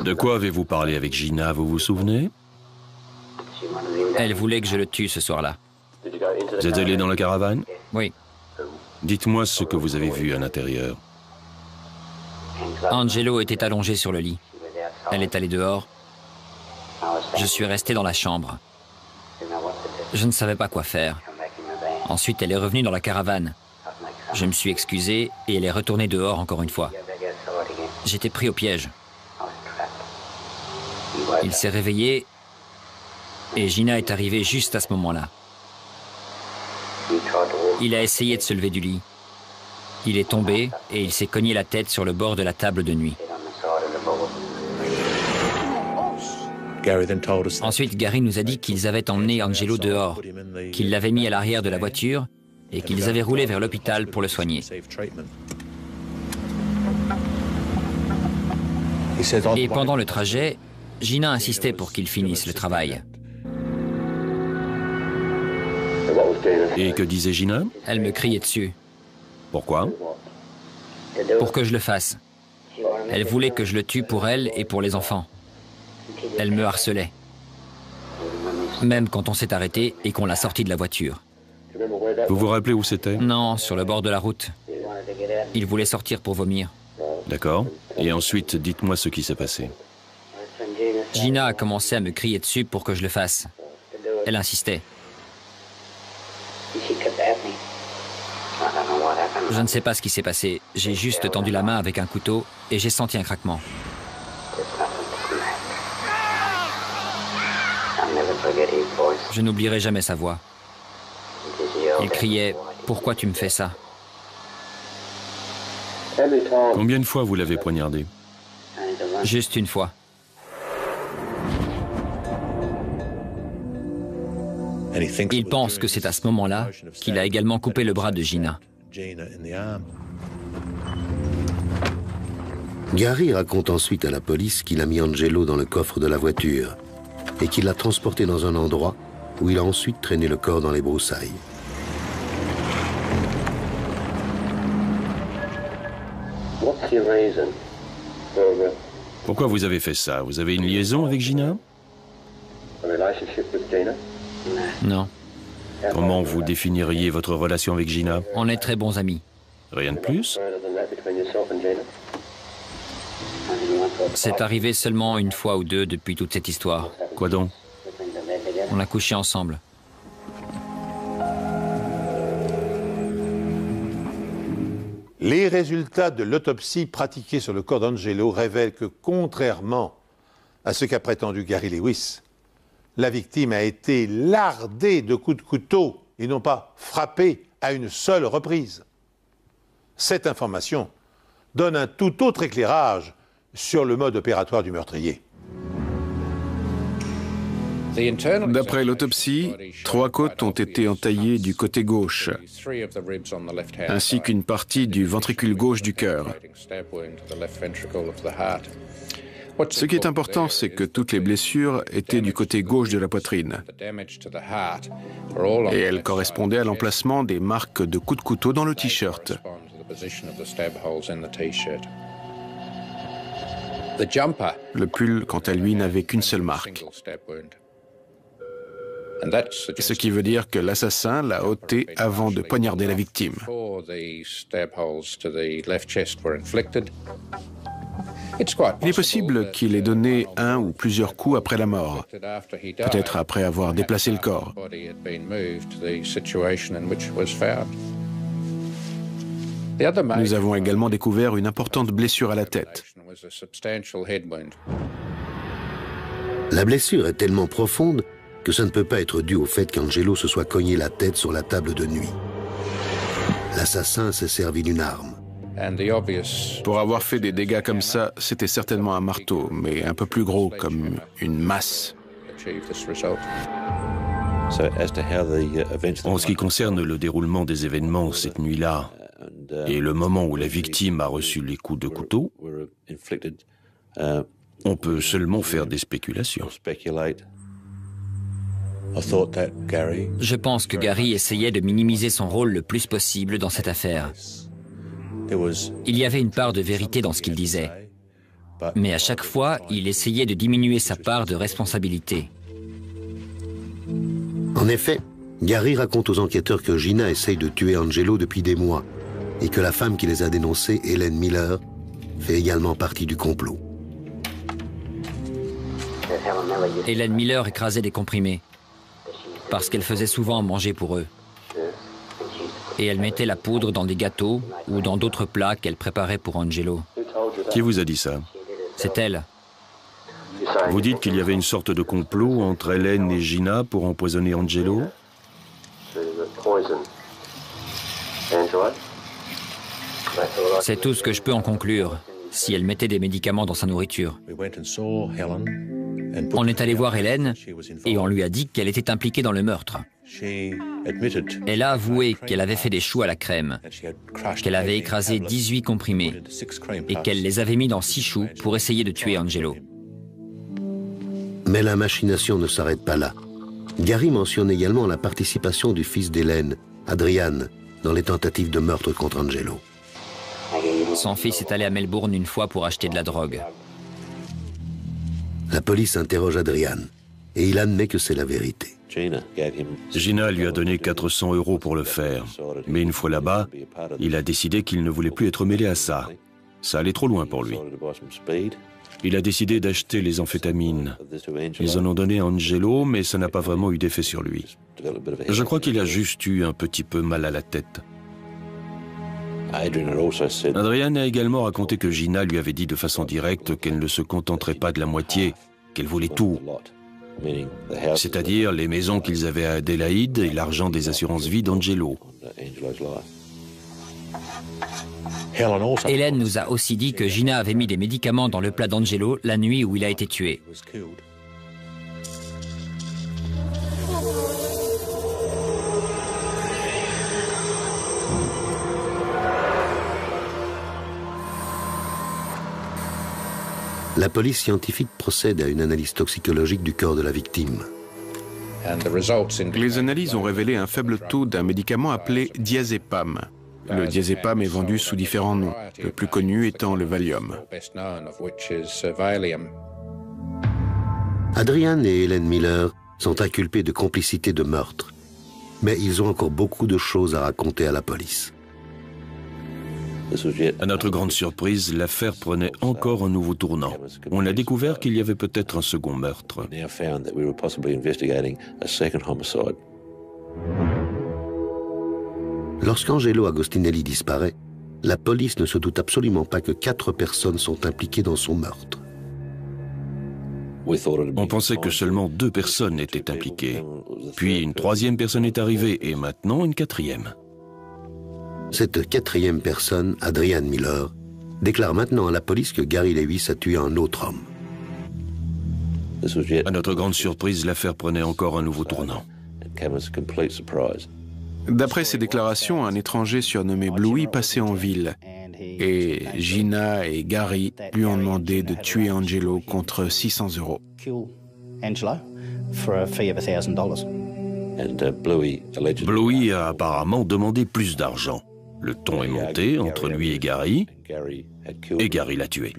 De quoi avez-vous parlé avec Gina, vous vous souvenez? Elle voulait que je le tue ce soir-là. Vous êtes allé dans la caravane? Oui. Dites-moi ce que vous avez vu à l'intérieur. Angelo était allongé sur le lit. Elle est allée dehors. Je suis resté dans la chambre. Je ne savais pas quoi faire. Ensuite, elle est revenue dans la caravane. Je me suis excusé et elle est retournée dehors encore une fois. J'étais pris au piège. Il s'est réveillé et Gina est arrivée juste à ce moment-là. Il a essayé de se lever du lit. Il est tombé et il s'est cogné la tête sur le bord de la table de nuit. Ensuite, Gary nous a dit qu'ils avaient emmené Angelo dehors, qu'ils l'avaient mis à l'arrière de la voiture et qu'ils avaient roulé vers l'hôpital pour le soigner. Et pendant le trajet, Gina insistait pour qu'ils finissent le travail. Et que disait Gina? Elle me criait dessus. Pourquoi? Pour que je le fasse. Elle voulait que je le tue pour elle et pour les enfants. Elle me harcelait. Même quand on s'est arrêté et qu'on l'a sorti de la voiture. Vous vous rappelez où c'était? Non, sur le bord de la route. Il voulait sortir pour vomir. D'accord. Et ensuite, dites-moi ce qui s'est passé. Gina a commencé à me crier dessus pour que je le fasse. Elle insistait. Je ne sais pas ce qui s'est passé. J'ai juste tendu la main avec un couteau et j'ai senti un craquement. Je n'oublierai jamais sa voix. Il criait « Pourquoi tu me fais ça ?» Combien de fois vous l'avez poignardé? Juste une fois. Il pense que c'est à ce moment-là qu'il a également coupé le bras de Gina. Gary raconte ensuite à la police qu'il a mis Angelo dans le coffre de la voiture et qu'il l'a transporté dans un endroit où il a ensuite traîné le corps dans les broussailles. Pourquoi vous avez fait ça? Vous avez une liaison avec Gina? Non. Comment vous définiriez votre relation avec Gina? On est très bons amis. Rien de plus? C'est arrivé seulement une fois ou deux depuis toute cette histoire. Quoi donc? On a couché ensemble. Les résultats de l'autopsie pratiquée sur le corps d'Angelo révèlent que, contrairement à ce qu'a prétendu Gary Lewis, la victime a été lardée de coups de couteau et non pas frappée à une seule reprise. Cette information donne un tout autre éclairage sur le mode opératoire du meurtrier. D'après l'autopsie, 3 côtes ont été entaillées du côté gauche, ainsi qu'une partie du ventricule gauche du cœur. Ce qui est important, c'est que toutes les blessures étaient du côté gauche de la poitrine. Et elles correspondaient à l'emplacement des marques de coups de couteau dans le t-shirt. Le pull, quant à lui, n'avait qu'une seule marque. Ce qui veut dire que l'assassin l'a ôté avant de poignarder la victime. Il est possible qu'il ait donné un ou plusieurs coups après la mort, peut-être après avoir déplacé le corps. Nous avons également découvert une importante blessure à la tête. La blessure est tellement profonde que ça ne peut pas être dû au fait qu'Angelo se soit cogné la tête sur la table de nuit. L'assassin s'est servi d'une arme. Pour avoir fait des dégâts comme ça, c'était certainement un marteau, mais un peu plus gros, comme une masse. En ce qui concerne le déroulement des événements cette nuit-là et le moment où la victime a reçu les coups de couteau, on peut seulement faire des spéculations. Je pense que Gary essayait de minimiser son rôle le plus possible dans cette affaire. Il y avait une part de vérité dans ce qu'il disait, mais à chaque fois, il essayait de diminuer sa part de responsabilité. En effet, Gary raconte aux enquêteurs que Gina essaye de tuer Angelo depuis des mois et que la femme qui les a dénoncés, Helen Miller, fait également partie du complot. Helen Miller écrasait des comprimés parce qu'elle faisait souvent manger pour eux. Et elle mettait la poudre dans des gâteaux ou dans d'autres plats qu'elle préparait pour Angelo. Qui vous a dit ça? C'est elle. Vous dites qu'il y avait une sorte de complot entre Helen et Gina pour empoisonner Angelo? C'est tout ce que je peux en conclure, si elle mettait des médicaments dans sa nourriture. On est allé voir Helen et on lui a dit qu'elle était impliquée dans le meurtre. Elle a avoué qu'elle avait fait des choux à la crème, qu'elle avait écrasé 18 comprimés et qu'elle les avait mis dans 6 choux pour essayer de tuer Angelo. Mais la machination ne s'arrête pas là. Gary mentionne également la participation du fils d'Hélène, Adrian, dans les tentatives de meurtre contre Angelo. Son fils est allé à Melbourne une fois pour acheter de la drogue. La police interroge Adrian et il admet que c'est la vérité. Gina lui a donné 400 € pour le faire, mais une fois là-bas, il a décidé qu'il ne voulait plus être mêlé à ça. Ça allait trop loin pour lui. Il a décidé d'acheter les amphétamines. Ils en ont donné à Angelo, mais ça n'a pas vraiment eu d'effet sur lui. Je crois qu'il a juste eu un petit peu mal à la tête. Adrian a également raconté que Gina lui avait dit de façon directe qu'elle ne se contenterait pas de la moitié, qu'elle voulait tout. C'est-à-dire les maisons qu'ils avaient à Adélaïde et l'argent des assurances-vie d'Angelo. Hélène nous a aussi dit que Gina avait mis des médicaments dans le plat d'Angelo la nuit où il a été tué. La police scientifique procède à une analyse toxicologique du corps de la victime. Les analyses ont révélé un faible taux d'un médicament appelé diazépam. Le diazépam est vendu sous différents noms, le plus connu étant le Valium. Adrian et Helen Miller sont inculpés de complicité de meurtre, mais ils ont encore beaucoup de choses à raconter à la police. À notre grande surprise, l'affaire prenait encore un nouveau tournant. On a découvert qu'il y avait peut-être un second meurtre. Lorsqu'Angelo Agostinelli disparaît, la police ne se doute absolument pas que 4 personnes sont impliquées dans son meurtre. On pensait que seulement 2 personnes étaient impliquées. Puis une 3e personne est arrivée et maintenant une 4e. Cette 4e personne, Adrian Miller, déclare maintenant à la police que Gary Lewis a tué un autre homme. À notre grande surprise, l'affaire prenait encore un nouveau tournant. D'après ses déclarations, un étranger surnommé Bluey passait en ville. Et Gina et Gary lui ont demandé de tuer Angelo contre 600 €. Bluey a apparemment demandé plus d'argent. Le ton est monté entre lui et Gary l'a tué.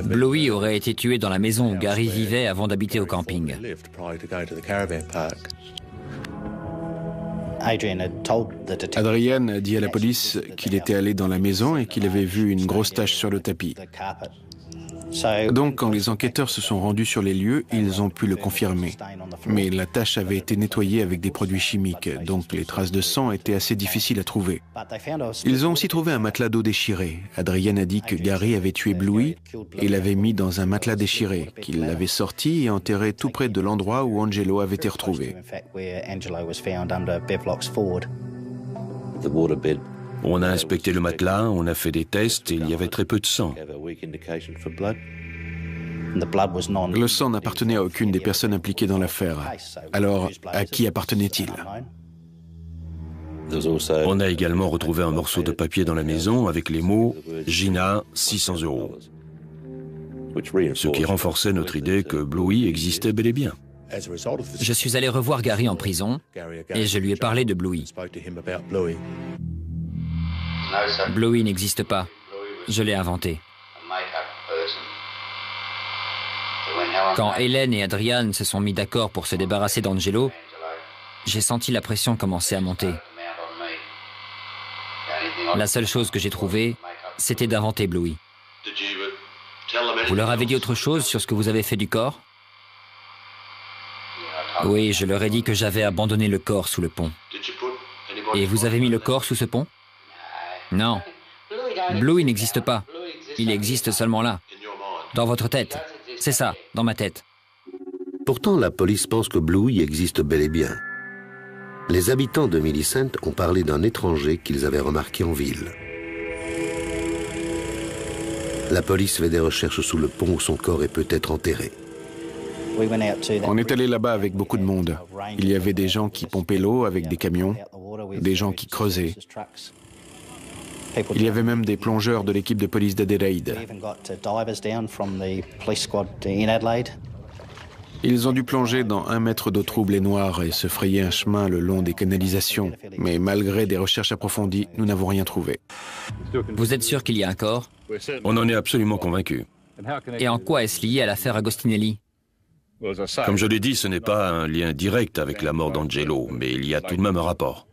Bluey aurait été tué dans la maison où Gary vivait avant d'habiter au camping. Adrian a dit à la police qu'il était allé dans la maison et qu'il avait vu une grosse tache sur le tapis. Donc, quand les enquêteurs se sont rendus sur les lieux, ils ont pu le confirmer. Mais la tache avait été nettoyée avec des produits chimiques, donc les traces de sang étaient assez difficiles à trouver. Ils ont aussi trouvé un matelas d'eau déchiré. Adrian a dit que Gary avait tué Bluey et l'avait mis dans un matelas déchiré, qu'il l'avait sorti et enterré tout près de l'endroit où Angelo avait été retrouvé. On a inspecté le matelas, on a fait des tests et il y avait très peu de sang. Le sang n'appartenait à aucune des personnes impliquées dans l'affaire. Alors, à qui appartenait-il? On a également retrouvé un morceau de papier dans la maison avec les mots « Gina, 600 €. Ce qui renforçait notre idée que Bluey existait bel et bien. Je suis allé revoir Gary en prison et je lui ai parlé de Bluey. Bluey n'existe pas. Je l'ai inventé. Quand Hélène et Adrian se sont mis d'accord pour se débarrasser d'Angelo, j'ai senti la pression commencer à monter. La seule chose que j'ai trouvée, c'était d'inventer Bluey. Vous leur avez dit autre chose sur ce que vous avez fait du corps? Oui, je leur ai dit que j'avais abandonné le corps sous le pont. Et vous avez mis le corps sous ce pont? Non. Bluey n'existe pas. Il existe seulement là. Dans votre tête. C'est ça, dans ma tête. Pourtant, la police pense que Bluey existe bel et bien. Les habitants de Millicent ont parlé d'un étranger qu'ils avaient remarqué en ville. La police fait des recherches sous le pont où son corps est peut-être enterré. On est allé là-bas avec beaucoup de monde. Il y avait des gens qui pompaient l'eau avec des camions, des gens qui creusaient. Il y avait même des plongeurs de l'équipe de police d'Adélaïde. Ils ont dû plonger dans 1 mètre d'eau trouble et noire et se frayer un chemin le long des canalisations. Mais malgré des recherches approfondies, nous n'avons rien trouvé. Vous êtes sûr qu'il y a un corps? On en est absolument convaincus. Et en quoi est-ce lié à l'affaire Agostinelli? Comme je l'ai dit, ce n'est pas un lien direct avec la mort d'Angelo, mais il y a tout de même un rapport.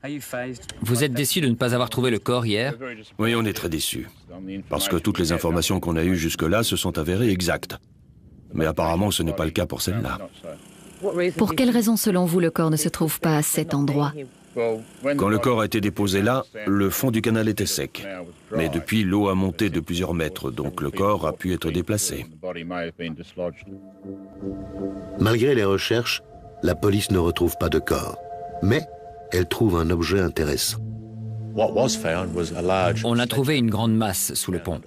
Vous êtes déçu de ne pas avoir trouvé le corps hier? Oui, on est très déçus. Parce que toutes les informations qu'on a eues jusque-là se sont avérées exactes. Mais apparemment, ce n'est pas le cas pour celle-là. Pour quelle raison, selon vous, le corps ne se trouve pas à cet endroit? Quand le corps a été déposé là, le fond du canal était sec. Mais depuis, l'eau a monté de plusieurs mètres, donc le corps a pu être déplacé. Malgré les recherches, la police ne retrouve pas de corps. Mais elle trouve un objet intéressant. On a trouvé une grande masse sous le pont,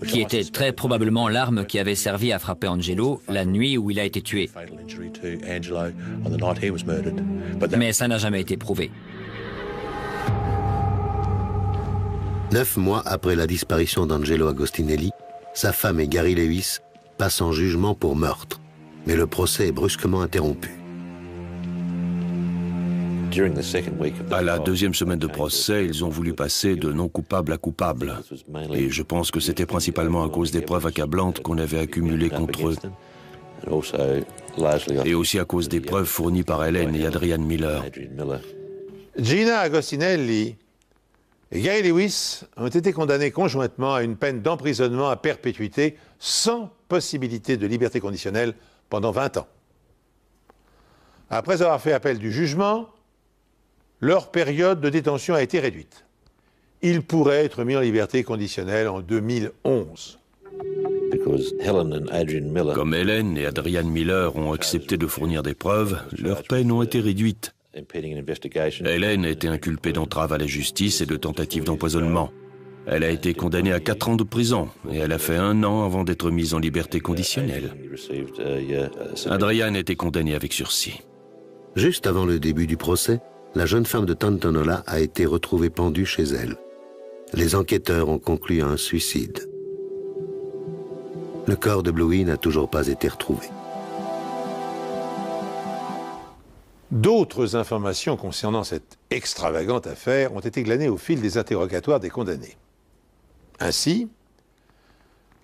qui était très probablement l'arme qui avait servi à frapper Angelo la nuit où il a été tué. Mais ça n'a jamais été prouvé. 9 mois après la disparition d'Angelo Agostinelli, sa femme et Gary Lewis passent en jugement pour meurtre. Mais le procès est brusquement interrompu. À la 2e semaine de procès, ils ont voulu passer de non coupable à coupable. Et je pense que c'était principalement à cause des preuves accablantes qu'on avait accumulées contre eux. Et aussi à cause des preuves fournies par Hélène et Adrian Miller. Gina Agostinelli et Gary Lewis ont été condamnés conjointement à une peine d'emprisonnement à perpétuité sans possibilité de liberté conditionnelle pendant 20 ans. Après avoir fait appel du jugement, leur période de détention a été réduite. Ils pourraient être mis en liberté conditionnelle en 2011. Comme Hélène et Adrian Miller ont accepté de fournir des preuves, leurs peines ont été réduites. Hélène a été inculpée d'entrave à la justice et de tentative d'empoisonnement. Elle a été condamnée à 4 ans de prison et elle a fait 1 an avant d'être mise en liberté conditionnelle. Adrian a été condamné avec sursis. Juste avant le début du procès, la jeune femme de Tantanoola a été retrouvée pendue chez elle. Les enquêteurs ont conclu à un suicide. Le corps de Bluey n'a toujours pas été retrouvé. D'autres informations concernant cette extravagante affaire ont été glanées au fil des interrogatoires des condamnés. Ainsi,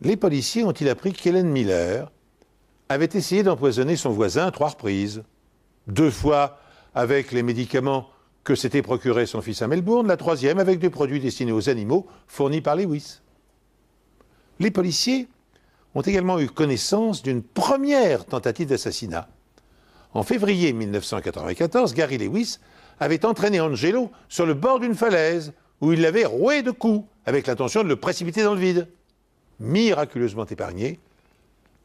les policiers ont-ils appris qu'Hélène Miller avait essayé d'empoisonner son voisin à 3 reprises, 2 fois avec les médicaments que s'était procuré son fils à Melbourne, la troisième avec des produits destinés aux animaux fournis par Lewis. Les policiers ont également eu connaissance d'une première tentative d'assassinat. En février 1994, Gary Lewis avait entraîné Angelo sur le bord d'une falaise où il l'avait roué de coups avec l'intention de le précipiter dans le vide. Miraculeusement épargné,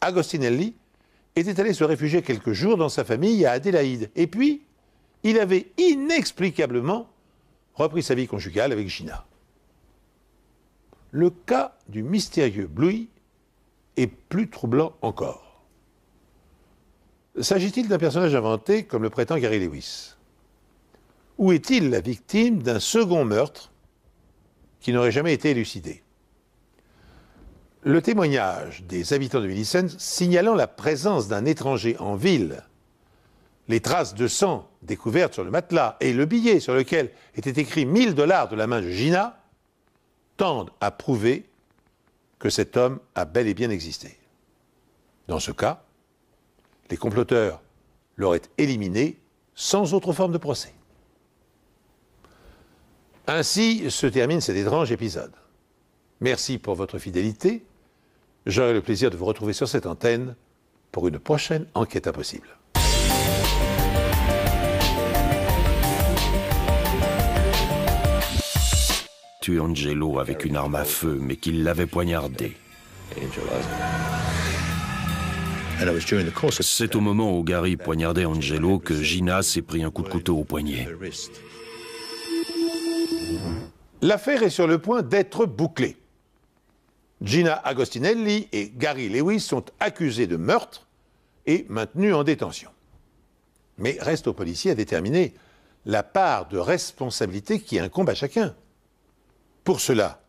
Agostinelli était allé se réfugier quelques jours dans sa famille à Adélaïde. Et puis, il avait inexplicablement repris sa vie conjugale avec Gina. Le cas du mystérieux Bluey est plus troublant encore. S'agit-il d'un personnage inventé comme le prétend Gary Lewis? Ou est-il la victime d'un second meurtre qui n'aurait jamais été élucidé? Le témoignage des habitants de Millicent signalant la présence d'un étranger en ville, les traces de sang découvertes sur le matelas et le billet sur lequel était écrit 1 000 $ de la main de Gina tendent à prouver que cet homme a bel et bien existé. Dans ce cas, les comploteurs l'auraient éliminé sans autre forme de procès. Ainsi se termine cet étrange épisode. Merci pour votre fidélité. J'aurai le plaisir de vous retrouver sur cette antenne pour une prochaine enquête impossible. Tué Angelo avec une arme à feu, mais qu'il l'avait poignardé. C'est au moment où Gary poignardait Angelo que Gina s'est pris un coup de couteau au poignet. L'affaire est sur le point d'être bouclée. Gina Agostinelli et Gary Lewis sont accusés de meurtre et maintenus en détention. Mais reste aux policiers à déterminer la part de responsabilité qui incombe à chacun. Pour cela,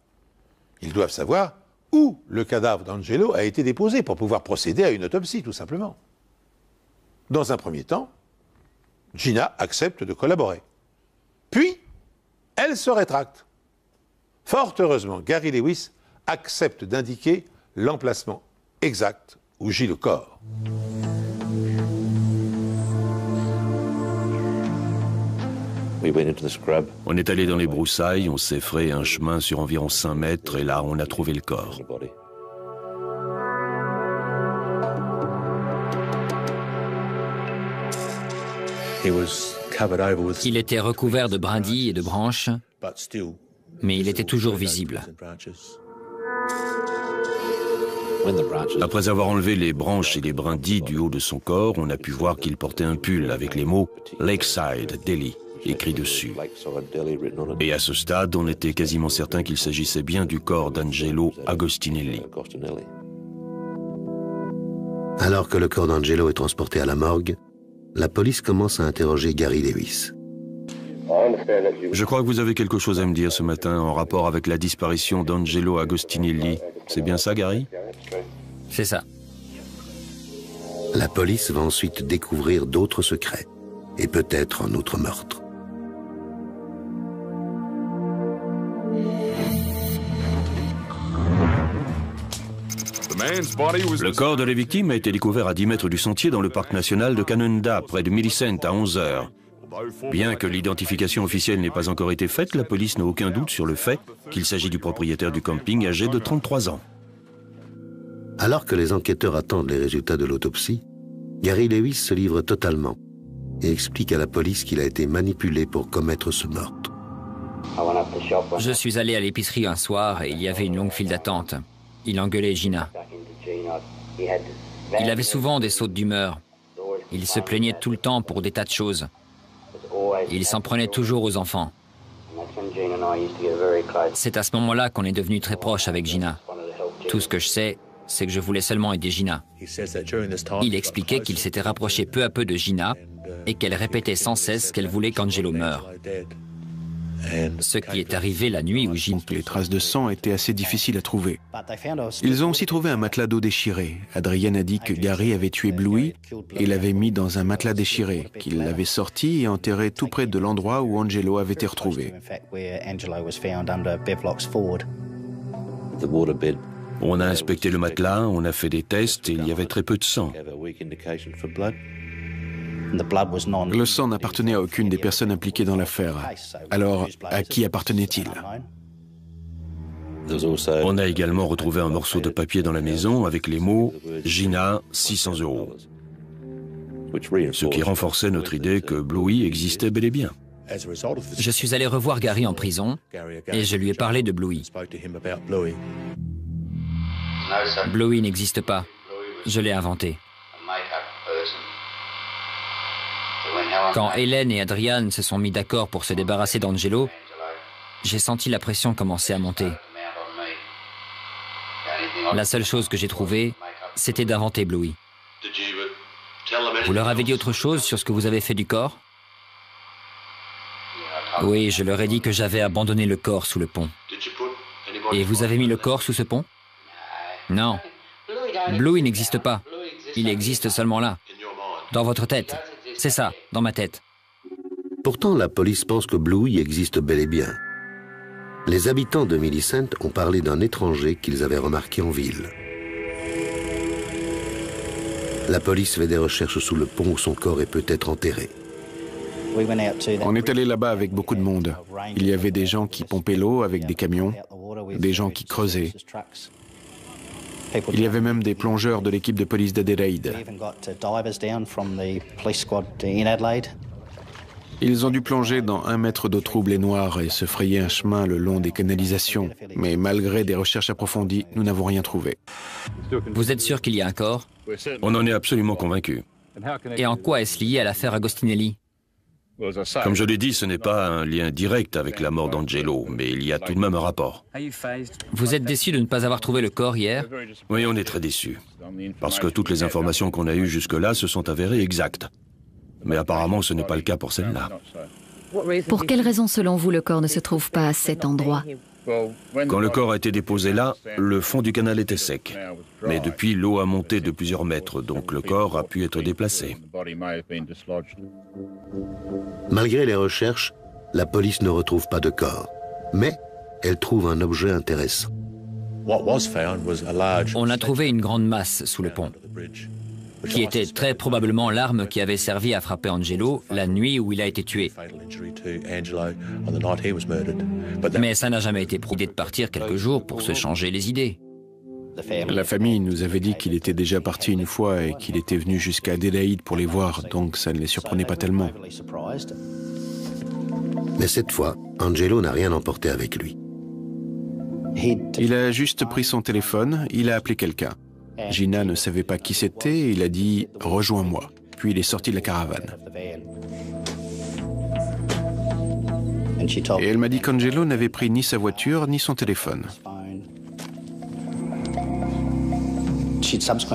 ils doivent savoir où le cadavre d'Angelo a été déposé pour pouvoir procéder à une autopsie, tout simplement. Dans un premier temps, Gina accepte de collaborer. Puis, elle se rétracte. Fort heureusement, Gary Lewis accepte d'indiquer l'emplacement exact où gît le corps. On est allé dans les broussailles, on s'est frayé un chemin sur environ 5 mètres et là, on a trouvé le corps. Il était recouvert de brindilles et de branches, mais il était toujours visible. Après avoir enlevé les branches et les brindilles du haut de son corps, on a pu voir qu'il portait un pull avec les mots « Lakeside, Delhi » écrit dessus. Et à ce stade, on était quasiment certain qu'il s'agissait bien du corps d'Angelo Agostinelli. Alors que le corps d'Angelo est transporté à la morgue, la police commence à interroger Gary Lewis. Je crois que vous avez quelque chose à me dire ce matin en rapport avec la disparition d'Angelo Agostinelli. C'est bien ça, Gary? C'est ça. La police va ensuite découvrir d'autres secrets, et peut-être un autre meurtre. Le corps de la victime a été découvert à 10 mètres du sentier dans le parc national de Canunda, près de Millicent, à 11 heures. Bien que l'identification officielle n'ait pas encore été faite, la police n'a aucun doute sur le fait qu'il s'agit du propriétaire du camping âgé de 33 ans. Alors que les enquêteurs attendent les résultats de l'autopsie, Gary Lewis se livre totalement et explique à la police qu'il a été manipulé pour commettre ce meurtre. Je suis allé à l'épicerie un soir et il y avait une longue file d'attente. Il engueulait Gina. Il avait souvent des sautes d'humeur. Il se plaignait tout le temps pour des tas de choses. Il s'en prenait toujours aux enfants. C'est à ce moment-là qu'on est devenu très proche avec Gina. Tout ce que je sais, c'est que je voulais seulement aider Gina. Il expliquait qu'il s'était rapproché peu à peu de Gina et qu'elle répétait sans cesse qu'elle voulait qu'Angelo meure. Ce qui est arrivé la nuit où Gina... Les traces de sang étaient assez difficiles à trouver. Ils ont aussi trouvé un matelas d'eau déchiré. Adrienne a dit que Gary avait tué Bluey et l'avait mis dans un matelas déchiré, qu'il l'avait sorti et enterré tout près de l'endroit où Angelo avait été retrouvé. On a inspecté le matelas, on a fait des tests et il y avait très peu de sang. Le sang n'appartenait à aucune des personnes impliquées dans l'affaire. Alors, à qui appartenait-il? On a également retrouvé un morceau de papier dans la maison avec les mots « Gina, 600 €. Ce qui renforçait notre idée que Bluey existait bel et bien. Je suis allé revoir Gary en prison et je lui ai parlé de Bluey. Bluey n'existe pas. Je l'ai inventé. Quand Hélène et Adrian se sont mis d'accord pour se débarrasser d'Angelo, j'ai senti la pression commencer à monter. La seule chose que j'ai trouvée, c'était d'inventer Bluey. Vous leur avez dit autre chose sur ce que vous avez fait du corps? Oui, je leur ai dit que j'avais abandonné le corps sous le pont. Et vous avez mis le corps sous ce pont? Non. Bluey n'existe pas. Il existe seulement là. Dans votre tête. C'est ça, dans ma tête. Pourtant, la police pense que Bluey existe bel et bien. Les habitants de Millicent ont parlé d'un étranger qu'ils avaient remarqué en ville. La police fait des recherches sous le pont où son corps est peut-être enterré. On est allé là-bas avec beaucoup de monde. Il y avait des gens qui pompaient l'eau avec des camions, des gens qui creusaient. Il y avait même des plongeurs de l'équipe de police d'Adélaïde. Ils ont dû plonger dans 1 mètre d'eau trouble et noire et se frayer un chemin le long des canalisations. Mais malgré des recherches approfondies, nous n'avons rien trouvé. Vous êtes sûr qu'il y a un corps? On en est absolument convaincus. Et en quoi est-ce lié à l'affaire Agostinelli? Comme je l'ai dit, ce n'est pas un lien direct avec la mort d'Angelo, mais il y a tout de même un rapport. Vous êtes déçu de ne pas avoir trouvé le corps hier? Oui, on est très déçus. Parce que toutes les informations qu'on a eues jusque-là se sont avérées exactes. Mais apparemment, ce n'est pas le cas pour celle-là. Pour quelle raison, selon vous, le corps ne se trouve pas à cet endroit? Quand le corps a été déposé là, le fond du canal était sec. Mais depuis, l'eau a monté de plusieurs mètres, donc le corps a pu être déplacé. Malgré les recherches, la police ne retrouve pas de corps. Mais elle trouve un objet intéressant. On a trouvé une grande masse sous le pont, qui était très probablement l'arme qui avait servi à frapper Angelo la nuit où il a été tué. Mais ça n'a jamais été prouvé de partir quelques jours pour se changer les idées. La famille nous avait dit qu'il était déjà parti une fois et qu'il était venu jusqu'à Adélaïde pour les voir, donc ça ne les surprenait pas tellement. Mais cette fois, Angelo n'a rien emporté avec lui. Il a juste pris son téléphone, il a appelé quelqu'un. Gina ne savait pas qui c'était et il a dit « Rejoins-moi ». Puis il est sorti de la caravane. Et elle m'a dit qu'Angelo n'avait pris ni sa voiture ni son téléphone.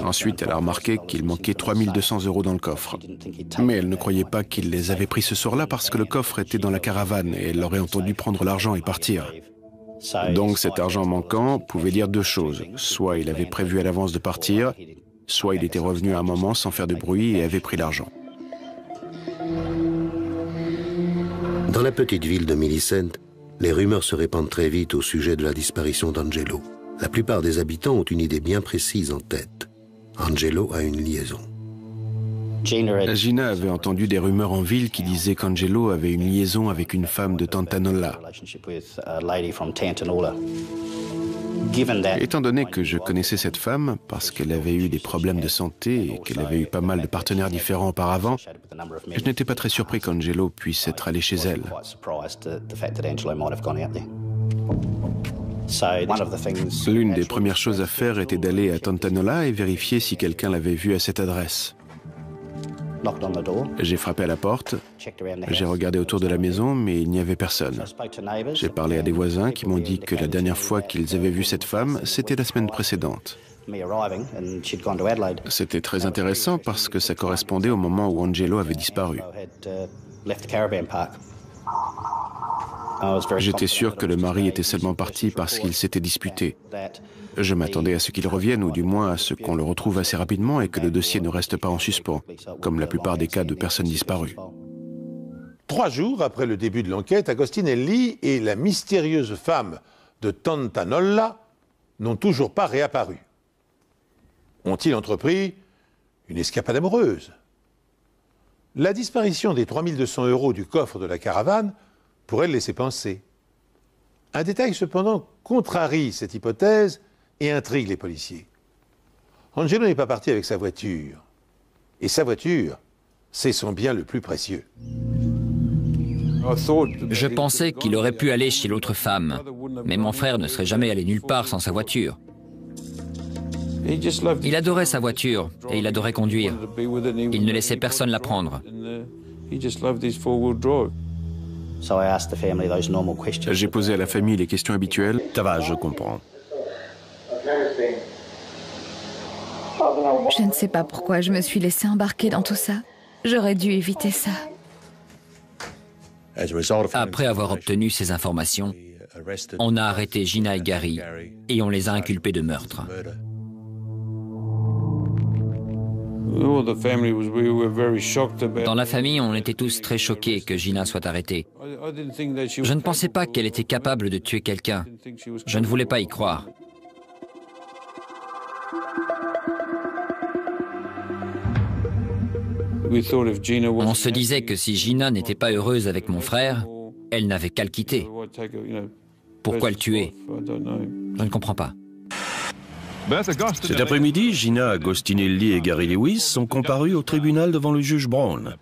Ensuite, elle a remarqué qu'il manquait 3 200 € dans le coffre. Mais elle ne croyait pas qu'il les avait pris ce soir-là parce que le coffre était dans la caravane et elle l'aurait entendu prendre l'argent et partir. Donc cet argent manquant pouvait dire 2 choses. Soit il avait prévu à l'avance de partir, soit il était revenu à un moment sans faire de bruit et avait pris l'argent. Dans la petite ville de Millicent, les rumeurs se répandent très vite au sujet de la disparition d'Angelo. La plupart des habitants ont une idée bien précise en tête. Angelo a une liaison. Gina avait entendu des rumeurs en ville qui disaient qu'Angelo avait une liaison avec une femme de Tantanola. Étant donné que je connaissais cette femme, parce qu'elle avait eu des problèmes de santé et qu'elle avait eu pas mal de partenaires différents auparavant, je n'étais pas très surpris qu'Angelo puisse être allé chez elle. L'une des premières choses à faire était d'aller à Tantanola et vérifier si quelqu'un l'avait vu à cette adresse. J'ai frappé à la porte, j'ai regardé autour de la maison, mais il n'y avait personne. J'ai parlé à des voisins qui m'ont dit que la dernière fois qu'ils avaient vu cette femme, c'était la semaine précédente. C'était très intéressant parce que ça correspondait au moment où Angelo avait disparu. J'étais sûr que le mari était seulement parti parce qu'il s'était disputé. Je m'attendais à ce qu'il revienne, ou du moins à ce qu'on le retrouve assez rapidement et que le dossier ne reste pas en suspens, comme la plupart des cas de personnes disparues. 3 jours après le début de l'enquête, Agostinelli et la mystérieuse femme de Tantanola n'ont toujours pas réapparu. Ont-ils entrepris une escapade amoureuse? La disparition des 3200 € du coffre de la caravane pourrait le laisser penser. Un détail cependant contrarie cette hypothèse et intrigue les policiers. Angelo n'est pas parti avec sa voiture. Et sa voiture, c'est son bien le plus précieux. Je pensais qu'il aurait pu aller chez l'autre femme, mais mon frère ne serait jamais allé nulle part sans sa voiture. Il adorait sa voiture et il adorait conduire. Il ne laissait personne la prendre. J'ai posé à la famille les questions habituelles. Ça va, je comprends. Je ne sais pas pourquoi je me suis laissée embarquer dans tout ça. J'aurais dû éviter ça. Après avoir obtenu ces informations, on a arrêté Gina et Gary et on les a inculpés de meurtre. Dans la famille, on était tous très choqués que Gina soit arrêtée. Je ne pensais pas qu'elle était capable de tuer quelqu'un. Je ne voulais pas y croire. On se disait que si Gina n'était pas heureuse avec mon frère, elle n'avait qu'à le quitter. Pourquoi le tuer? Je ne comprends pas. Cet après-midi, Gina Agostinelli et Gary Lewis sont comparus au tribunal devant le juge Brown.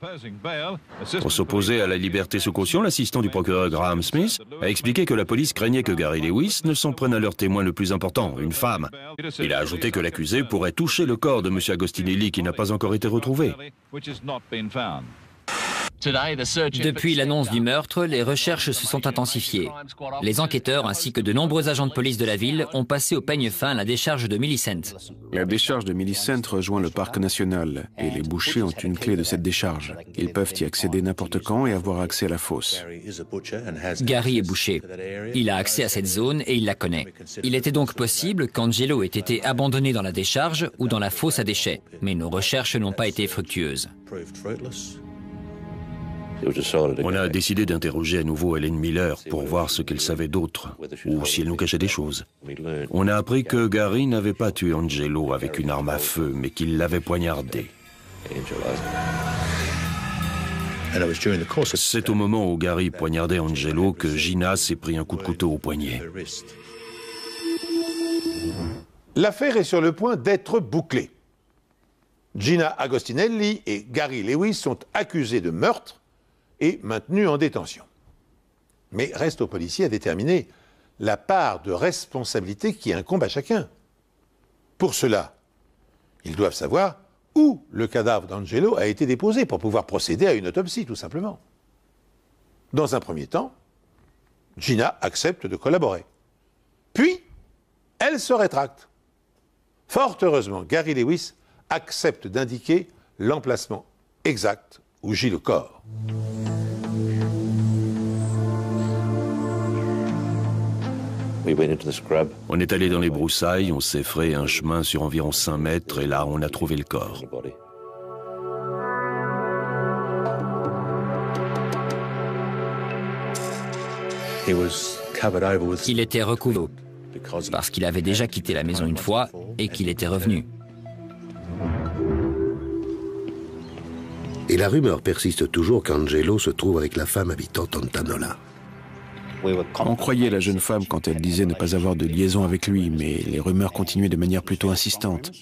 Pour s'opposer à la liberté sous caution, l'assistant du procureur Graham Smith a expliqué que la police craignait que Gary Lewis ne s'en prenne à leur témoin le plus important, une femme. Il a ajouté que l'accusé pourrait toucher le corps de M. Agostinelli qui n'a pas encore été retrouvé. Depuis l'annonce du meurtre, les recherches se sont intensifiées. Les enquêteurs ainsi que de nombreux agents de police de la ville ont passé au peigne fin la décharge de Millicent. La décharge de Millicent rejoint le parc national et les bouchers ont une clé de cette décharge. Ils peuvent y accéder n'importe quand et avoir accès à la fosse. Gary est boucher. Il a accès à cette zone et il la connaît. Il était donc possible qu'Angelo ait été abandonné dans la décharge ou dans la fosse à déchets, mais nos recherches n'ont pas été fructueuses. On a décidé d'interroger à nouveau Helen Miller pour voir ce qu'elle savait d'autre, ou si elle nous cachait des choses. On a appris que Gary n'avait pas tué Angelo avec une arme à feu, mais qu'il l'avait poignardé. C'est au moment où Gary poignardait Angelo que Gina s'est pris un coup de couteau au poignet. L'affaire est sur le point d'être bouclée. Gina Agostinelli et Gary Lewis sont accusés de meurtre et maintenus en détention. Mais reste aux policiers à déterminer la part de responsabilité qui incombe à chacun. Pour cela, ils doivent savoir où le cadavre d'Angelo a été déposé pour pouvoir procéder à une autopsie, tout simplement. Dans un premier temps, Gina accepte de collaborer. Puis, elle se rétracte. Fort heureusement, Gary Lewis accepte d'indiquer l'emplacement exact où gît le corps. On est allé dans les broussailles, on s'est frayé un chemin sur environ 5 mètres et là, on a trouvé le corps. Il était recouvert parce qu'il avait déjà quitté la maison une fois et qu'il était revenu. Et la rumeur persiste toujours qu'Angelo se trouve avec la femme habitant Antanola. On croyait la jeune femme quand elle disait ne pas avoir de liaison avec lui, mais les rumeurs continuaient de manière plutôt insistante.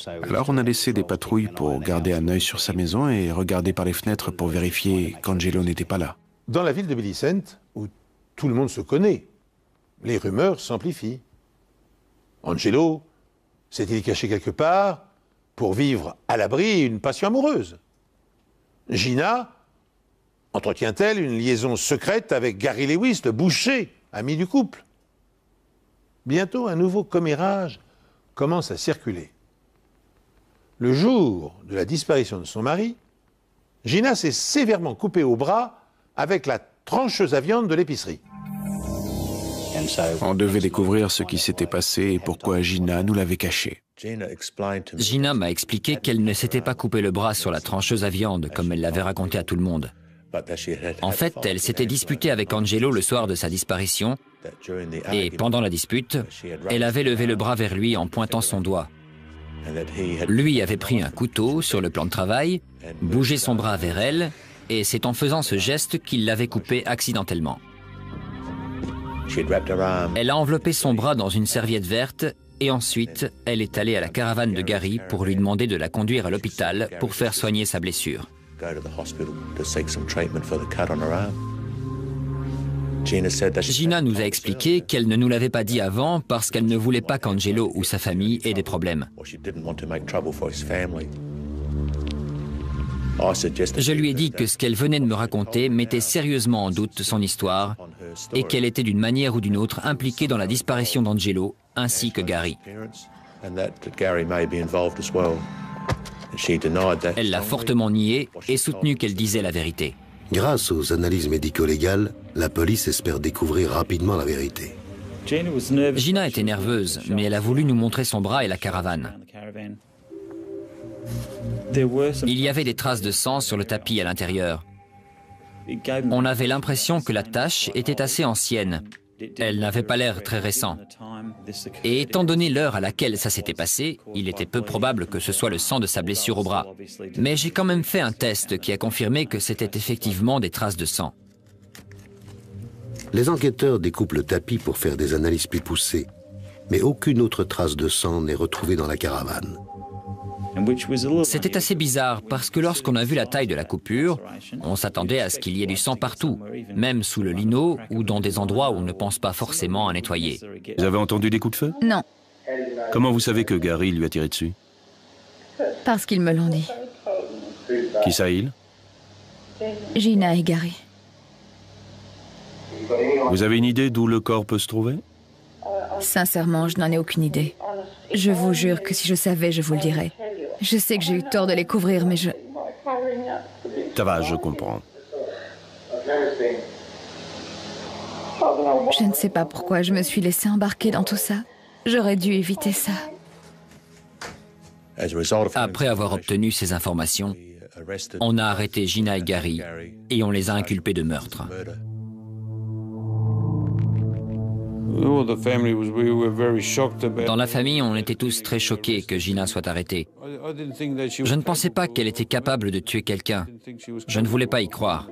Alors on a laissé des patrouilles pour garder un œil sur sa maison et regarder par les fenêtres pour vérifier qu'Angelo n'était pas là. Dans la ville de Millicent, où tout le monde se connaît, les rumeurs s'amplifient. Angelo s'est-il caché quelque part pour vivre à l'abri une passion amoureuse? Gina entretient-elle une liaison secrète avec Gary Lewis, le boucher, ami du couple? Bientôt, un nouveau commérage commence à circuler. Le jour de la disparition de son mari, Gina s'est sévèrement coupée au bras avec la trancheuse à viande de l'épicerie. On devait découvrir ce qui s'était passé et pourquoi Gina nous l'avait caché. Gina m'a expliqué qu'elle ne s'était pas coupé le bras sur la trancheuse à viande, comme elle l'avait raconté à tout le monde. En fait, elle s'était disputée avec Angelo le soir de sa disparition, et pendant la dispute, elle avait levé le bras vers lui en pointant son doigt. Lui avait pris un couteau sur le plan de travail, bougé son bras vers elle, et c'est en faisant ce geste qu'il l'avait coupé accidentellement. Elle a enveloppé son bras dans une serviette verte et ensuite, elle est allée à la caravane de Gary pour lui demander de la conduire à l'hôpital pour faire soigner sa blessure. Gina nous a expliqué qu'elle ne nous l'avait pas dit avant parce qu'elle ne voulait pas qu'Angelo ou sa famille aient des problèmes. Je lui ai dit que ce qu'elle venait de me raconter mettait sérieusement en doute son histoire et qu'elle était d'une manière ou d'une autre impliquée dans la disparition d'Angelo ainsi que Gary. Elle l'a fortement nié et soutenu qu'elle disait la vérité. Grâce aux analyses médico-légales, la police espère découvrir rapidement la vérité. Gina était nerveuse, mais elle a voulu nous montrer son bras et la caravane. Il y avait des traces de sang sur le tapis à l'intérieur. On avait l'impression que la tache était assez ancienne. Elle n'avait pas l'air très récente. Et étant donné l'heure à laquelle ça s'était passé, il était peu probable que ce soit le sang de sa blessure au bras. Mais j'ai quand même fait un test qui a confirmé que c'était effectivement des traces de sang. Les enquêteurs découpent le tapis pour faire des analyses plus poussées, mais aucune autre trace de sang n'est retrouvée dans la caravane. C'était assez bizarre parce que lorsqu'on a vu la taille de la coupure, on s'attendait à ce qu'il y ait du sang partout, même sous le lino ou dans des endroits où on ne pense pas forcément à nettoyer. Vous avez entendu des coups de feu? Non, Comment vous savez que Gary lui a tiré dessus? parce qu'ils me l'ont dit. Qui ça, il? Gina et Gary. Vous avez une idée d'où le corps peut se trouver? Sincèrement, je n'en ai aucune idée. Je vous jure que si je savais, je vous le dirais. Je sais que j'ai eu tort de les couvrir, mais je... Ça va, je comprends. Je ne sais pas pourquoi je me suis laissée embarquer dans tout ça. J'aurais dû éviter ça. Après avoir obtenu ces informations, on a arrêté Gina et Gary et on les a inculpés de meurtre. Dans la famille, on était tous très choqués que Gina soit arrêtée. Je ne pensais pas qu'elle était capable de tuer quelqu'un. Je ne voulais pas y croire.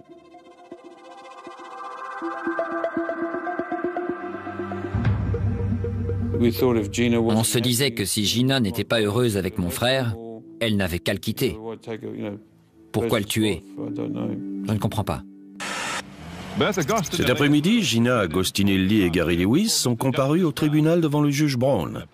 On se disait que si Gina n'était pas heureuse avec mon frère, elle n'avait qu'à le quitter. Pourquoi le tuer? Je ne comprends pas. Cet après-midi, Gina Agostinelli et Gary Lewis sont comparus au tribunal devant le juge Brown.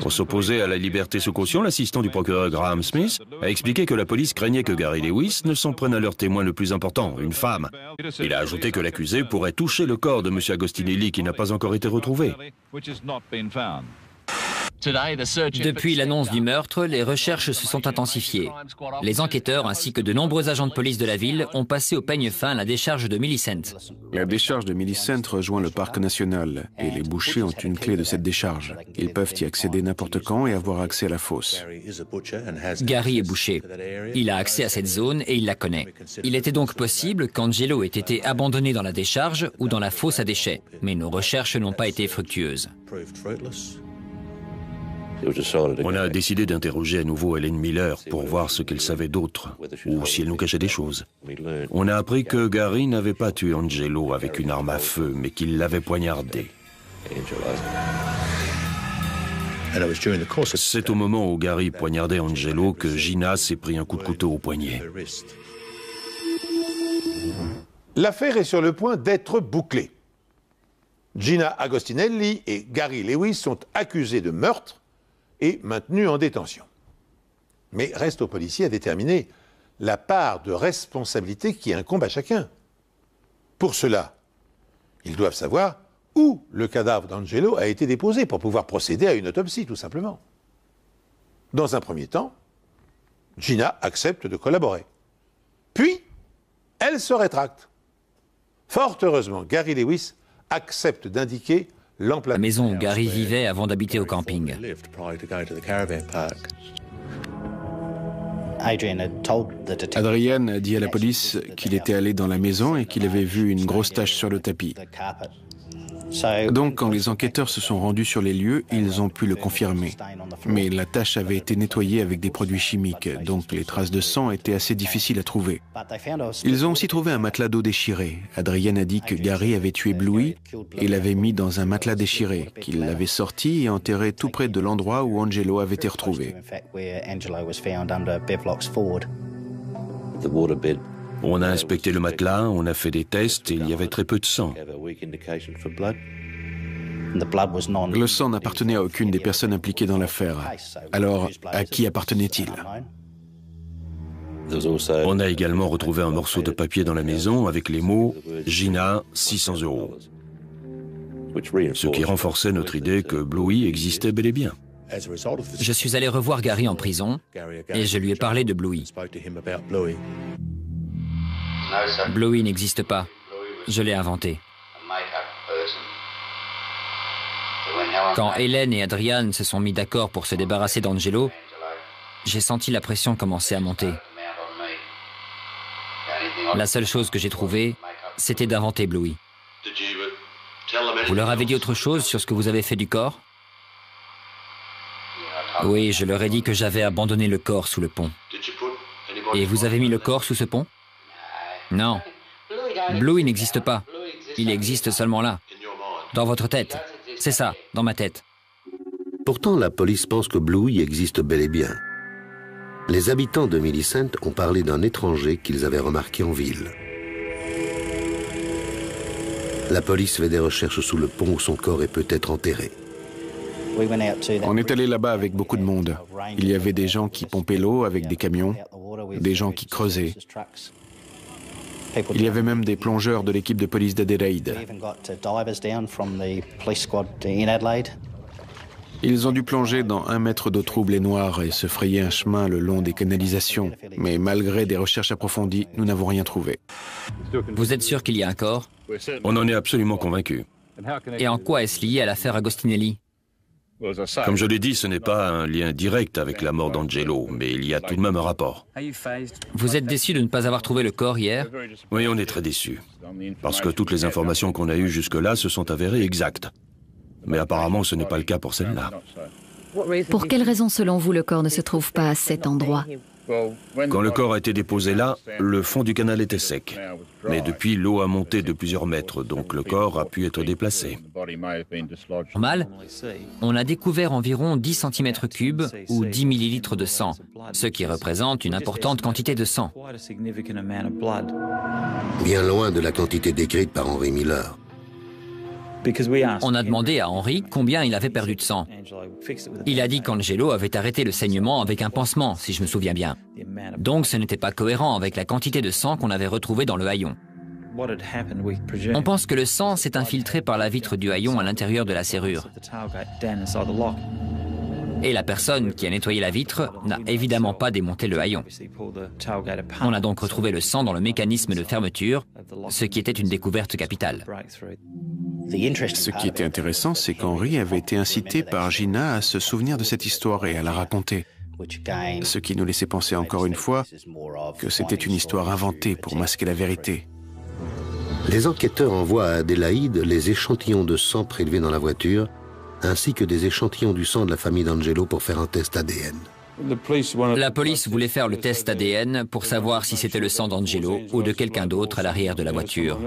Pour s'opposer à la liberté sous caution, l'assistant du procureur Graham Smith a expliqué que la police craignait que Gary Lewis ne s'en prenne à leur témoin le plus important, une femme. Il a ajouté que l'accusé pourrait toucher le corps de M. Agostinelli qui n'a pas encore été retrouvé. Depuis l'annonce du meurtre, les recherches se sont intensifiées. Les enquêteurs ainsi que de nombreux agents de police de la ville ont passé au peigne fin la décharge de Millicent. La décharge de Millicent rejoint le parc national et les bouchers ont une clé de cette décharge. Ils peuvent y accéder n'importe quand et avoir accès à la fosse. Gary est boucher. Il a accès à cette zone et il la connaît. Il était donc possible qu'Angelo ait été abandonné dans la décharge ou dans la fosse à déchets, mais nos recherches n'ont pas été fructueuses. On a décidé d'interroger à nouveau Helen Miller pour voir ce qu'elle savait d'autre, ou si elle nous cachait des choses. On a appris que Gary n'avait pas tué Angelo avec une arme à feu, mais qu'il l'avait poignardé. C'est au moment où Gary poignardait Angelo que Gina s'est pris un coup de couteau au poignet. L'affaire est sur le point d'être bouclée. Gina Agostinelli et Gary Lewis sont accusés de meurtre et maintenus en détention. Mais reste aux policiers à déterminer la part de responsabilité qui incombe à chacun. Pour cela, ils doivent savoir où le cadavre d'Angelo a été déposé pour pouvoir procéder à une autopsie, tout simplement. Dans un premier temps, Gina accepte de collaborer. Puis, elle se rétracte. Fort heureusement, Gary Lewis accepte d'indiquer l'emplacement. La maison où Gary vivait avant d'habiter au camping. Adrian a dit à la police qu'il était allé dans la maison et qu'il avait vu une grosse tache sur le tapis. Donc, quand les enquêteurs se sont rendus sur les lieux, ils ont pu le confirmer. Mais la tache avait été nettoyée avec des produits chimiques, donc les traces de sang étaient assez difficiles à trouver. Ils ont aussi trouvé un matelas d'eau déchiré. Adrian a dit que Gary avait tué Bluey et l'avait mis dans un matelas déchiré, qu'il l'avait sorti et enterré tout près de l'endroit où Angelo avait été retrouvé. On a inspecté le matelas, on a fait des tests et il y avait très peu de sang. Le sang n'appartenait à aucune des personnes impliquées dans l'affaire. Alors, à qui appartenait-il? On a également retrouvé un morceau de papier dans la maison avec les mots « Gina, 600 €. Ce qui renforçait notre idée que Bluey existait bel et bien. Je suis allé revoir Gary en prison et je lui ai parlé de Bluey. Bluey n'existe pas. Je l'ai inventé. Quand Hélène et Adrian se sont mis d'accord pour se débarrasser d'Angelo, j'ai senti la pression commencer à monter. La seule chose que j'ai trouvée, c'était d'inventer Bluey. Vous leur avez dit autre chose sur ce que vous avez fait du corps? Oui, je leur ai dit que j'avais abandonné le corps sous le pont. Et vous avez mis le corps sous ce pont? Non. Bluey n'existe pas. Il existe seulement là. Dans votre tête. C'est ça, dans ma tête. Pourtant, la police pense que Bluey existe bel et bien. Les habitants de Millicent ont parlé d'un étranger qu'ils avaient remarqué en ville. La police fait des recherches sous le pont où son corps est peut-être enterré. On est allé là-bas avec beaucoup de monde. Il y avait des gens qui pompaient l'eau avec des camions, des gens qui creusaient. Il y avait même des plongeurs de l'équipe de police d'Adélaïde. Ils ont dû plonger dans 1 mètre d'eau trouble et noire et se frayer un chemin le long des canalisations. Mais malgré des recherches approfondies, nous n'avons rien trouvé. Vous êtes sûr qu'il y a un corps? On en est absolument convaincus. Et en quoi est-ce lié à l'affaire Agostinelli? Comme je l'ai dit, ce n'est pas un lien direct avec la mort d'Angelo, mais il y a tout de même un rapport. Vous êtes déçu de ne pas avoir trouvé le corps hier? Oui, on est très déçus. Parce que toutes les informations qu'on a eues jusque-là se sont avérées exactes. Mais apparemment, ce n'est pas le cas pour celle-là. Pour quelle raison, selon vous, le corps ne se trouve pas à cet endroit? Quand le corps a été déposé là, le fond du canal était sec. Mais depuis, l'eau a monté de plusieurs mètres, donc le corps a pu être déplacé. Normal. On a découvert environ 10 cm3 ou 10 millilitres de sang, ce qui représente une importante quantité de sang. Bien loin de la quantité décrite par Henry Miller. On a demandé à Henry combien il avait perdu de sang. Il a dit qu'Angelo avait arrêté le saignement avec un pansement, si je me souviens bien. Donc ce n'était pas cohérent avec la quantité de sang qu'on avait retrouvé dans le haillon. On pense que le sang s'est infiltré par la vitre du haillon à l'intérieur de la serrure. Et la personne qui a nettoyé la vitre n'a évidemment pas démonté le haillon. On a donc retrouvé le sang dans le mécanisme de fermeture, ce qui était une découverte capitale. Ce qui était intéressant, c'est qu'Henry avait été incité par Gina à se souvenir de cette histoire et à la raconter. Ce qui nous laissait penser encore une fois que c'était une histoire inventée pour masquer la vérité. Les enquêteurs envoient à Adélaïde les échantillons de sang prélevés dans la voiture, ainsi que des échantillons du sang de la famille d'Angelo pour faire un test ADN. La police voulait faire le test ADN pour savoir si c'était le sang d'Angelo ou de quelqu'un d'autre à l'arrière de la voiture.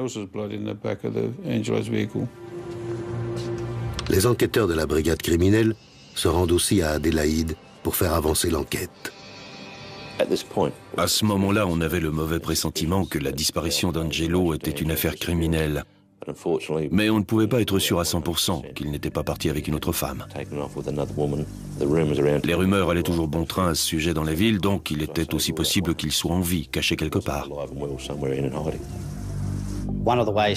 Les enquêteurs de la brigade criminelle se rendent aussi à Adélaïde pour faire avancer l'enquête. À ce moment-là, on avait le mauvais pressentiment que la disparition d'Angelo était une affaire criminelle. Mais on ne pouvait pas être sûr à 100% qu'il n'était pas parti avec une autre femme. Les rumeurs allaient toujours bon train à ce sujet dans la ville, donc il était aussi possible qu'il soit en vie, caché quelque part.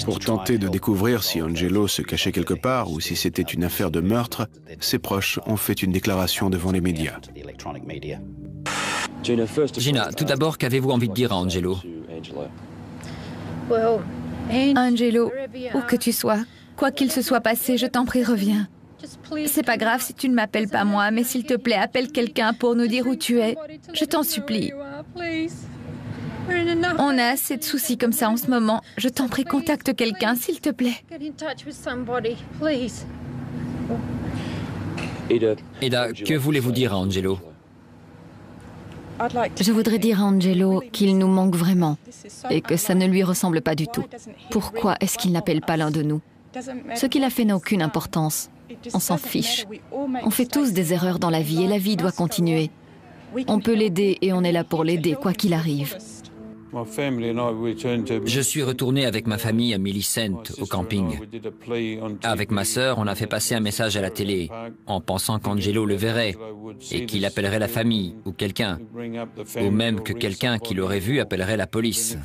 Pour tenter de découvrir si Angelo se cachait quelque part ou si c'était une affaire de meurtre, ses proches ont fait une déclaration devant les médias. Gina, tout d'abord, qu'avez-vous envie de dire à Angelo? Angelo, où que tu sois, quoi qu'il se soit passé, je t'en prie, reviens. C'est pas grave si tu ne m'appelles pas moi, mais s'il te plaît, appelle quelqu'un pour nous dire où tu es. Je t'en supplie. On a assez de soucis comme ça en ce moment. Je t'en prie, contacte quelqu'un, s'il te plaît. Eda, que voulez-vous dire à Angelo? Je voudrais dire à Angelo qu'il nous manque vraiment et que ça ne lui ressemble pas du tout. Pourquoi est-ce qu'il n'appelle pas l'un de nous? Ce qu'il a fait n'a aucune importance. On s'en fiche. On fait tous des erreurs dans la vie et la vie doit continuer. On peut l'aider et on est là pour l'aider, quoi qu'il arrive. Je suis retourné avec ma famille à Millicent, au camping. Avec ma sœur, on a fait passer un message à la télé, en pensant qu'Angelo le verrait et qu'il appellerait la famille ou quelqu'un, ou même que quelqu'un qui l'aurait vu appellerait la police.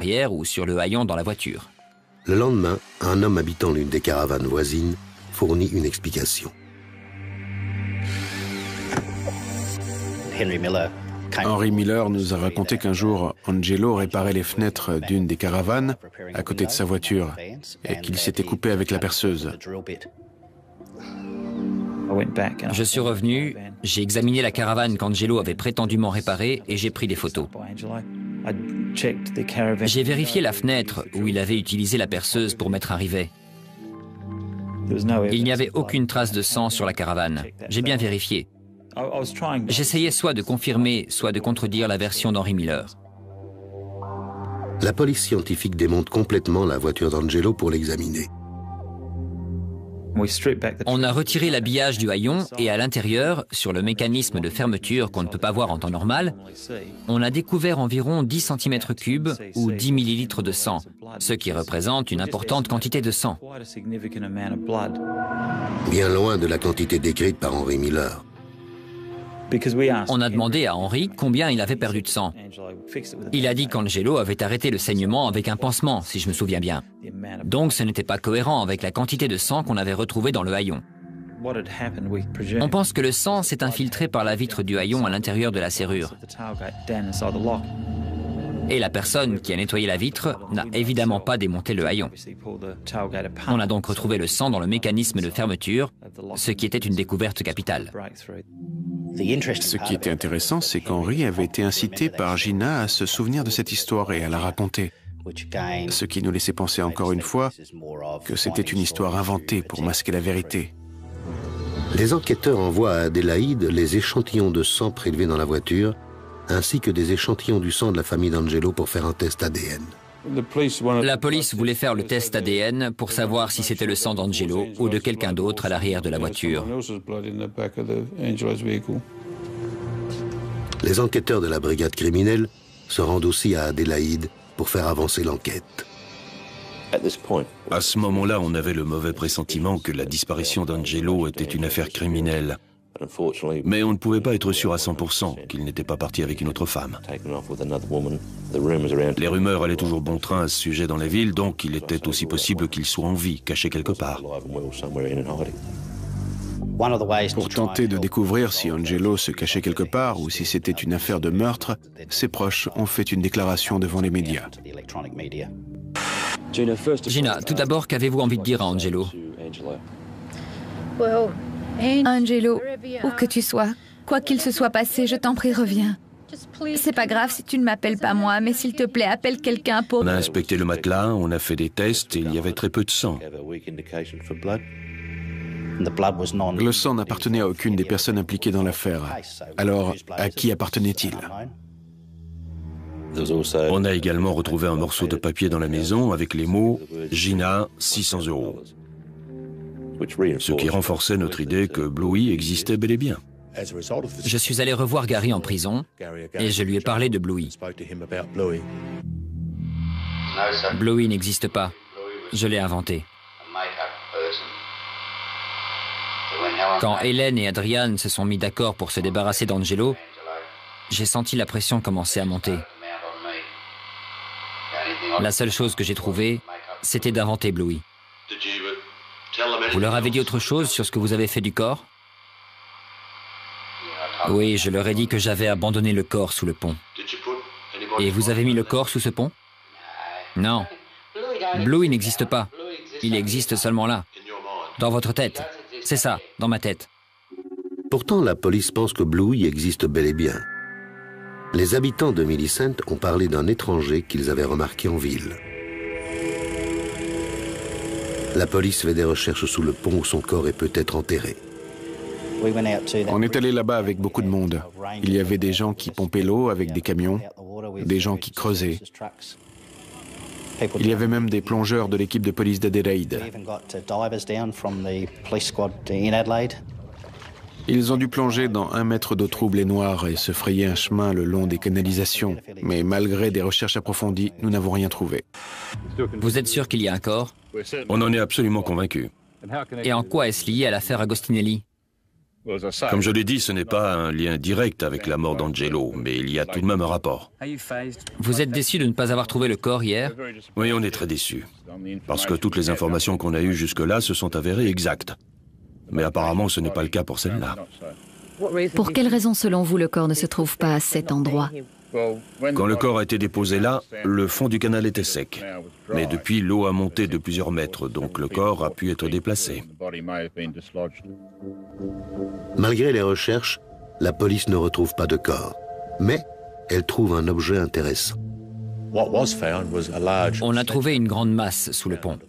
Hier ou sur le haillon dans la voiture. Le lendemain, un homme habitant l'une des caravanes voisines fournit une explication. Henry Miller nous a raconté qu'un jour, Angelo réparait les fenêtres d'une des caravanes à côté de sa voiture et qu'il s'était coupé avec la perceuse. Je suis revenu, j'ai examiné la caravane qu'Angelo avait prétendument réparée et j'ai pris des photos. J'ai vérifié la fenêtre où il avait utilisé la perceuse pour mettre un rivet. Il n'y avait aucune trace de sang sur la caravane. J'ai bien vérifié. J'essayais soit de confirmer, soit de contredire la version d'Henry Miller. La police scientifique démonte complètement la voiture d'Angelo pour l'examiner. On a retiré l'habillage du haillon et à l'intérieur, sur le mécanisme de fermeture qu'on ne peut pas voir en temps normal, on a découvert environ 10 cm3 ou 10 ml de sang, ce qui représente une importante quantité de sang. Bien loin de la quantité décrite par Henry Miller. On a demandé à Henry combien il avait perdu de sang. Il a dit qu'Angelo avait arrêté le saignement avec un pansement, si je me souviens bien. Donc ce n'était pas cohérent avec la quantité de sang qu'on avait retrouvée dans le haillon. On pense que le sang s'est infiltré par la vitre du haillon à l'intérieur de la serrure. Et la personne qui a nettoyé la vitre n'a évidemment pas démonté le haillon. On a donc retrouvé le sang dans le mécanisme de fermeture, ce qui était une découverte capitale. Ce qui était intéressant, c'est qu'Henry avait été incité par Gina à se souvenir de cette histoire et à la raconter. Ce qui nous laissait penser encore une fois que c'était une histoire inventée pour masquer la vérité. Les enquêteurs envoient à Adélaïde les échantillons de sang prélevés dans la voiture, ainsi que des échantillons du sang de la famille d'Angelo pour faire un test ADN. La police voulait faire le test ADN pour savoir si c'était le sang d'Angelo ou de quelqu'un d'autre à l'arrière de la voiture. Les enquêteurs de la brigade criminelle se rendent aussi à Adélaïde pour faire avancer l'enquête. À ce moment-là, on avait le mauvais pressentiment que la disparition d'Angelo était une affaire criminelle. Mais on ne pouvait pas être sûr à 100% qu'il n'était pas parti avec une autre femme. Les rumeurs allaient toujours bon train à ce sujet dans la ville, donc il était aussi possible qu'il soit en vie, caché quelque part. Pour tenter de découvrir si Angelo se cachait quelque part ou si c'était une affaire de meurtre, ses proches ont fait une déclaration devant les médias. Gina, tout d'abord, qu'avez-vous envie de dire à Angelo? Angelo, où que tu sois, quoi qu'il se soit passé, je t'en prie, reviens. C'est pas grave si tu ne m'appelles pas moi, mais s'il te plaît, appelle quelqu'un pour... On a inspecté le matelas, on a fait des tests et il y avait très peu de sang. Le sang n'appartenait à aucune des personnes impliquées dans l'affaire. Alors, à qui appartenait-il? On a également retrouvé un morceau de papier dans la maison avec les mots « Gina, 600 €. Ce qui renforçait notre idée que Bluey existait bel et bien. Je suis allé revoir Gary en prison et je lui ai parlé de Bluey. Bluey n'existe pas. Je l'ai inventé. Quand Hélène et Adrian se sont mis d'accord pour se débarrasser d'Angelo, j'ai senti la pression commencer à monter. La seule chose que j'ai trouvée, c'était d'inventer Bluey. Vous leur avez dit autre chose sur ce que vous avez fait du corps? Oui, je leur ai dit que j'avais abandonné le corps sous le pont. Et vous avez mis le corps sous ce pont? Non. Bluey n'existe pas. Il existe seulement là. Dans votre tête. C'est ça, dans ma tête. Pourtant, la police pense que Bluey existe bel et bien. Les habitants de Millicent ont parlé d'un étranger qu'ils avaient remarqué en ville. La police fait des recherches sous le pont où son corps est peut-être enterré. On est allé là-bas avec beaucoup de monde. Il y avait des gens qui pompaient l'eau avec des camions, des gens qui creusaient. Il y avait même des plongeurs de l'équipe de police d'Adélaïde. Ils ont dû plonger dans 1 mètre d'eau trouble et noire et se frayer un chemin le long des canalisations. Mais malgré des recherches approfondies, nous n'avons rien trouvé. Vous êtes sûr qu'il y a un corps? On en est absolument convaincu. Et en quoi est-ce lié à l'affaire Agostinelli? Comme je l'ai dit, ce n'est pas un lien direct avec la mort d'Angelo, mais il y a tout de même un rapport. Vous êtes déçu de ne pas avoir trouvé le corps hier? Oui, on est très déçus. Parce que toutes les informations qu'on a eues jusque-là se sont avérées exactes. Mais apparemment, ce n'est pas le cas pour celle-là. Pour quelle raison, selon vous, le corps ne se trouve pas à cet endroit? Quand le corps a été déposé là, le fond du canal était sec. Mais depuis, l'eau a monté de plusieurs mètres, donc le corps a pu être déplacé. Malgré les recherches, la police ne retrouve pas de corps. Mais elle trouve un objet intéressant. On a trouvé une grande masse sous le pont,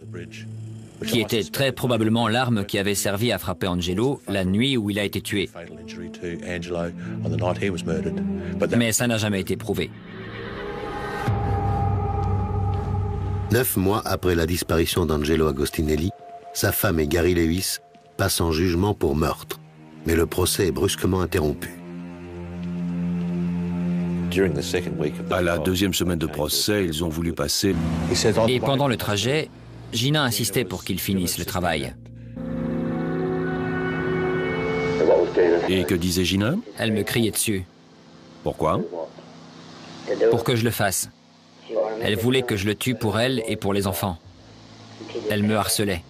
qui était très probablement l'arme qui avait servi à frapper Angelo la nuit où il a été tué. Mais ça n'a jamais été prouvé. 9 mois après la disparition d'Angelo Agostinelli, sa femme et Gary Lewis passent en jugement pour meurtre. Mais le procès est brusquement interrompu. À la 2e semaine de procès, ils ont voulu passer. Et pendant le trajet, Gina insistait pour qu'ils finissent le travail. Et que disait Gina? Elle me criait dessus. Pourquoi? Pour que je le fasse. Elle voulait que je le tue pour elle et pour les enfants. Elle me harcelait.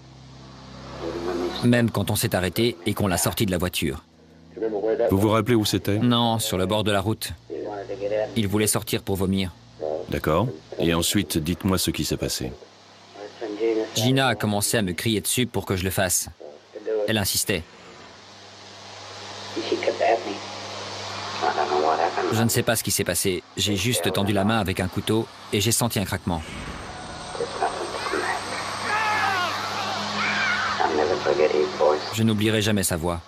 Même quand on s'est arrêté et qu'on l'a sorti de la voiture. Vous vous rappelez où c'était? Non, sur le bord de la route. Il voulait sortir pour vomir. D'accord. Et ensuite, dites-moi ce qui s'est passé. Gina a commencé à me crier dessus pour que je le fasse. Elle insistait. Je ne sais pas ce qui s'est passé. J'ai juste tendu la main avec un couteau et j'ai senti un craquement. Je n'oublierai jamais sa voix.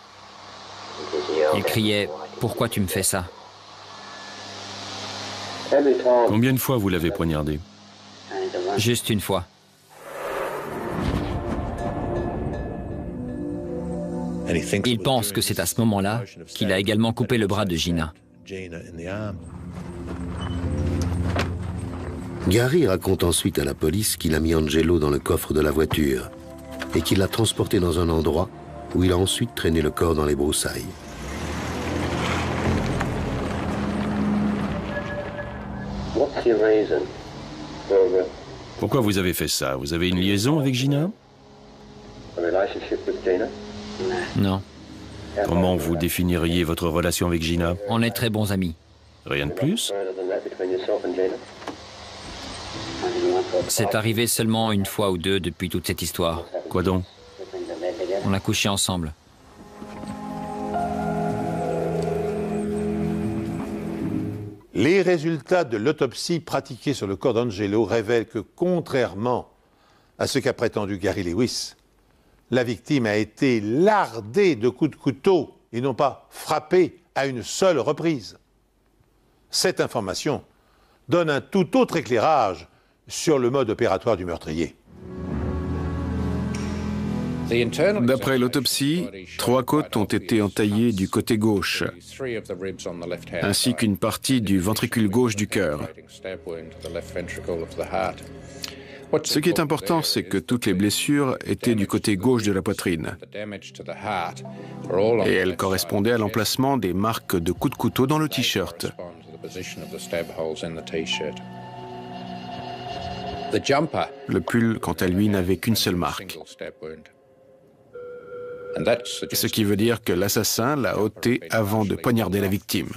Il criait « Pourquoi tu me fais ça ?» Combien de fois vous l'avez poignardé? Juste une fois. Il pense que c'est à ce moment-là qu'il a également coupé le bras de Gina. Gary raconte ensuite à la police qu'il a mis Angelo dans le coffre de la voiture et qu'il l'a transporté dans un endroit où il a ensuite traîné le corps dans les broussailles. Pourquoi vous avez fait ça? Vous avez une liaison avec Gina? Non. Comment vous définiriez votre relation avec Gina? On est très bons amis. Rien de plus? C'est arrivé seulement une fois ou deux depuis toute cette histoire. Quoi donc? On a couché ensemble. Les résultats de l'autopsie pratiquée sur le corps d'Angelo révèlent que, contrairement à ce qu'a prétendu Gary Lewis, la victime a été lardée de coups de couteau et non pas frappée à une seule reprise. Cette information donne un tout autre éclairage sur le mode opératoire du meurtrier. D'après l'autopsie, 3 côtes ont été entaillées du côté gauche, ainsi qu'une partie du ventricule gauche du cœur. Ce qui est important, c'est que toutes les blessures étaient du côté gauche de la poitrine. Et elles correspondaient à l'emplacement des marques de coups de couteau dans le t-shirt. Le pull, quant à lui, n'avait qu'une seule marque. Ce qui veut dire que l'assassin l'a ôté avant de poignarder la victime.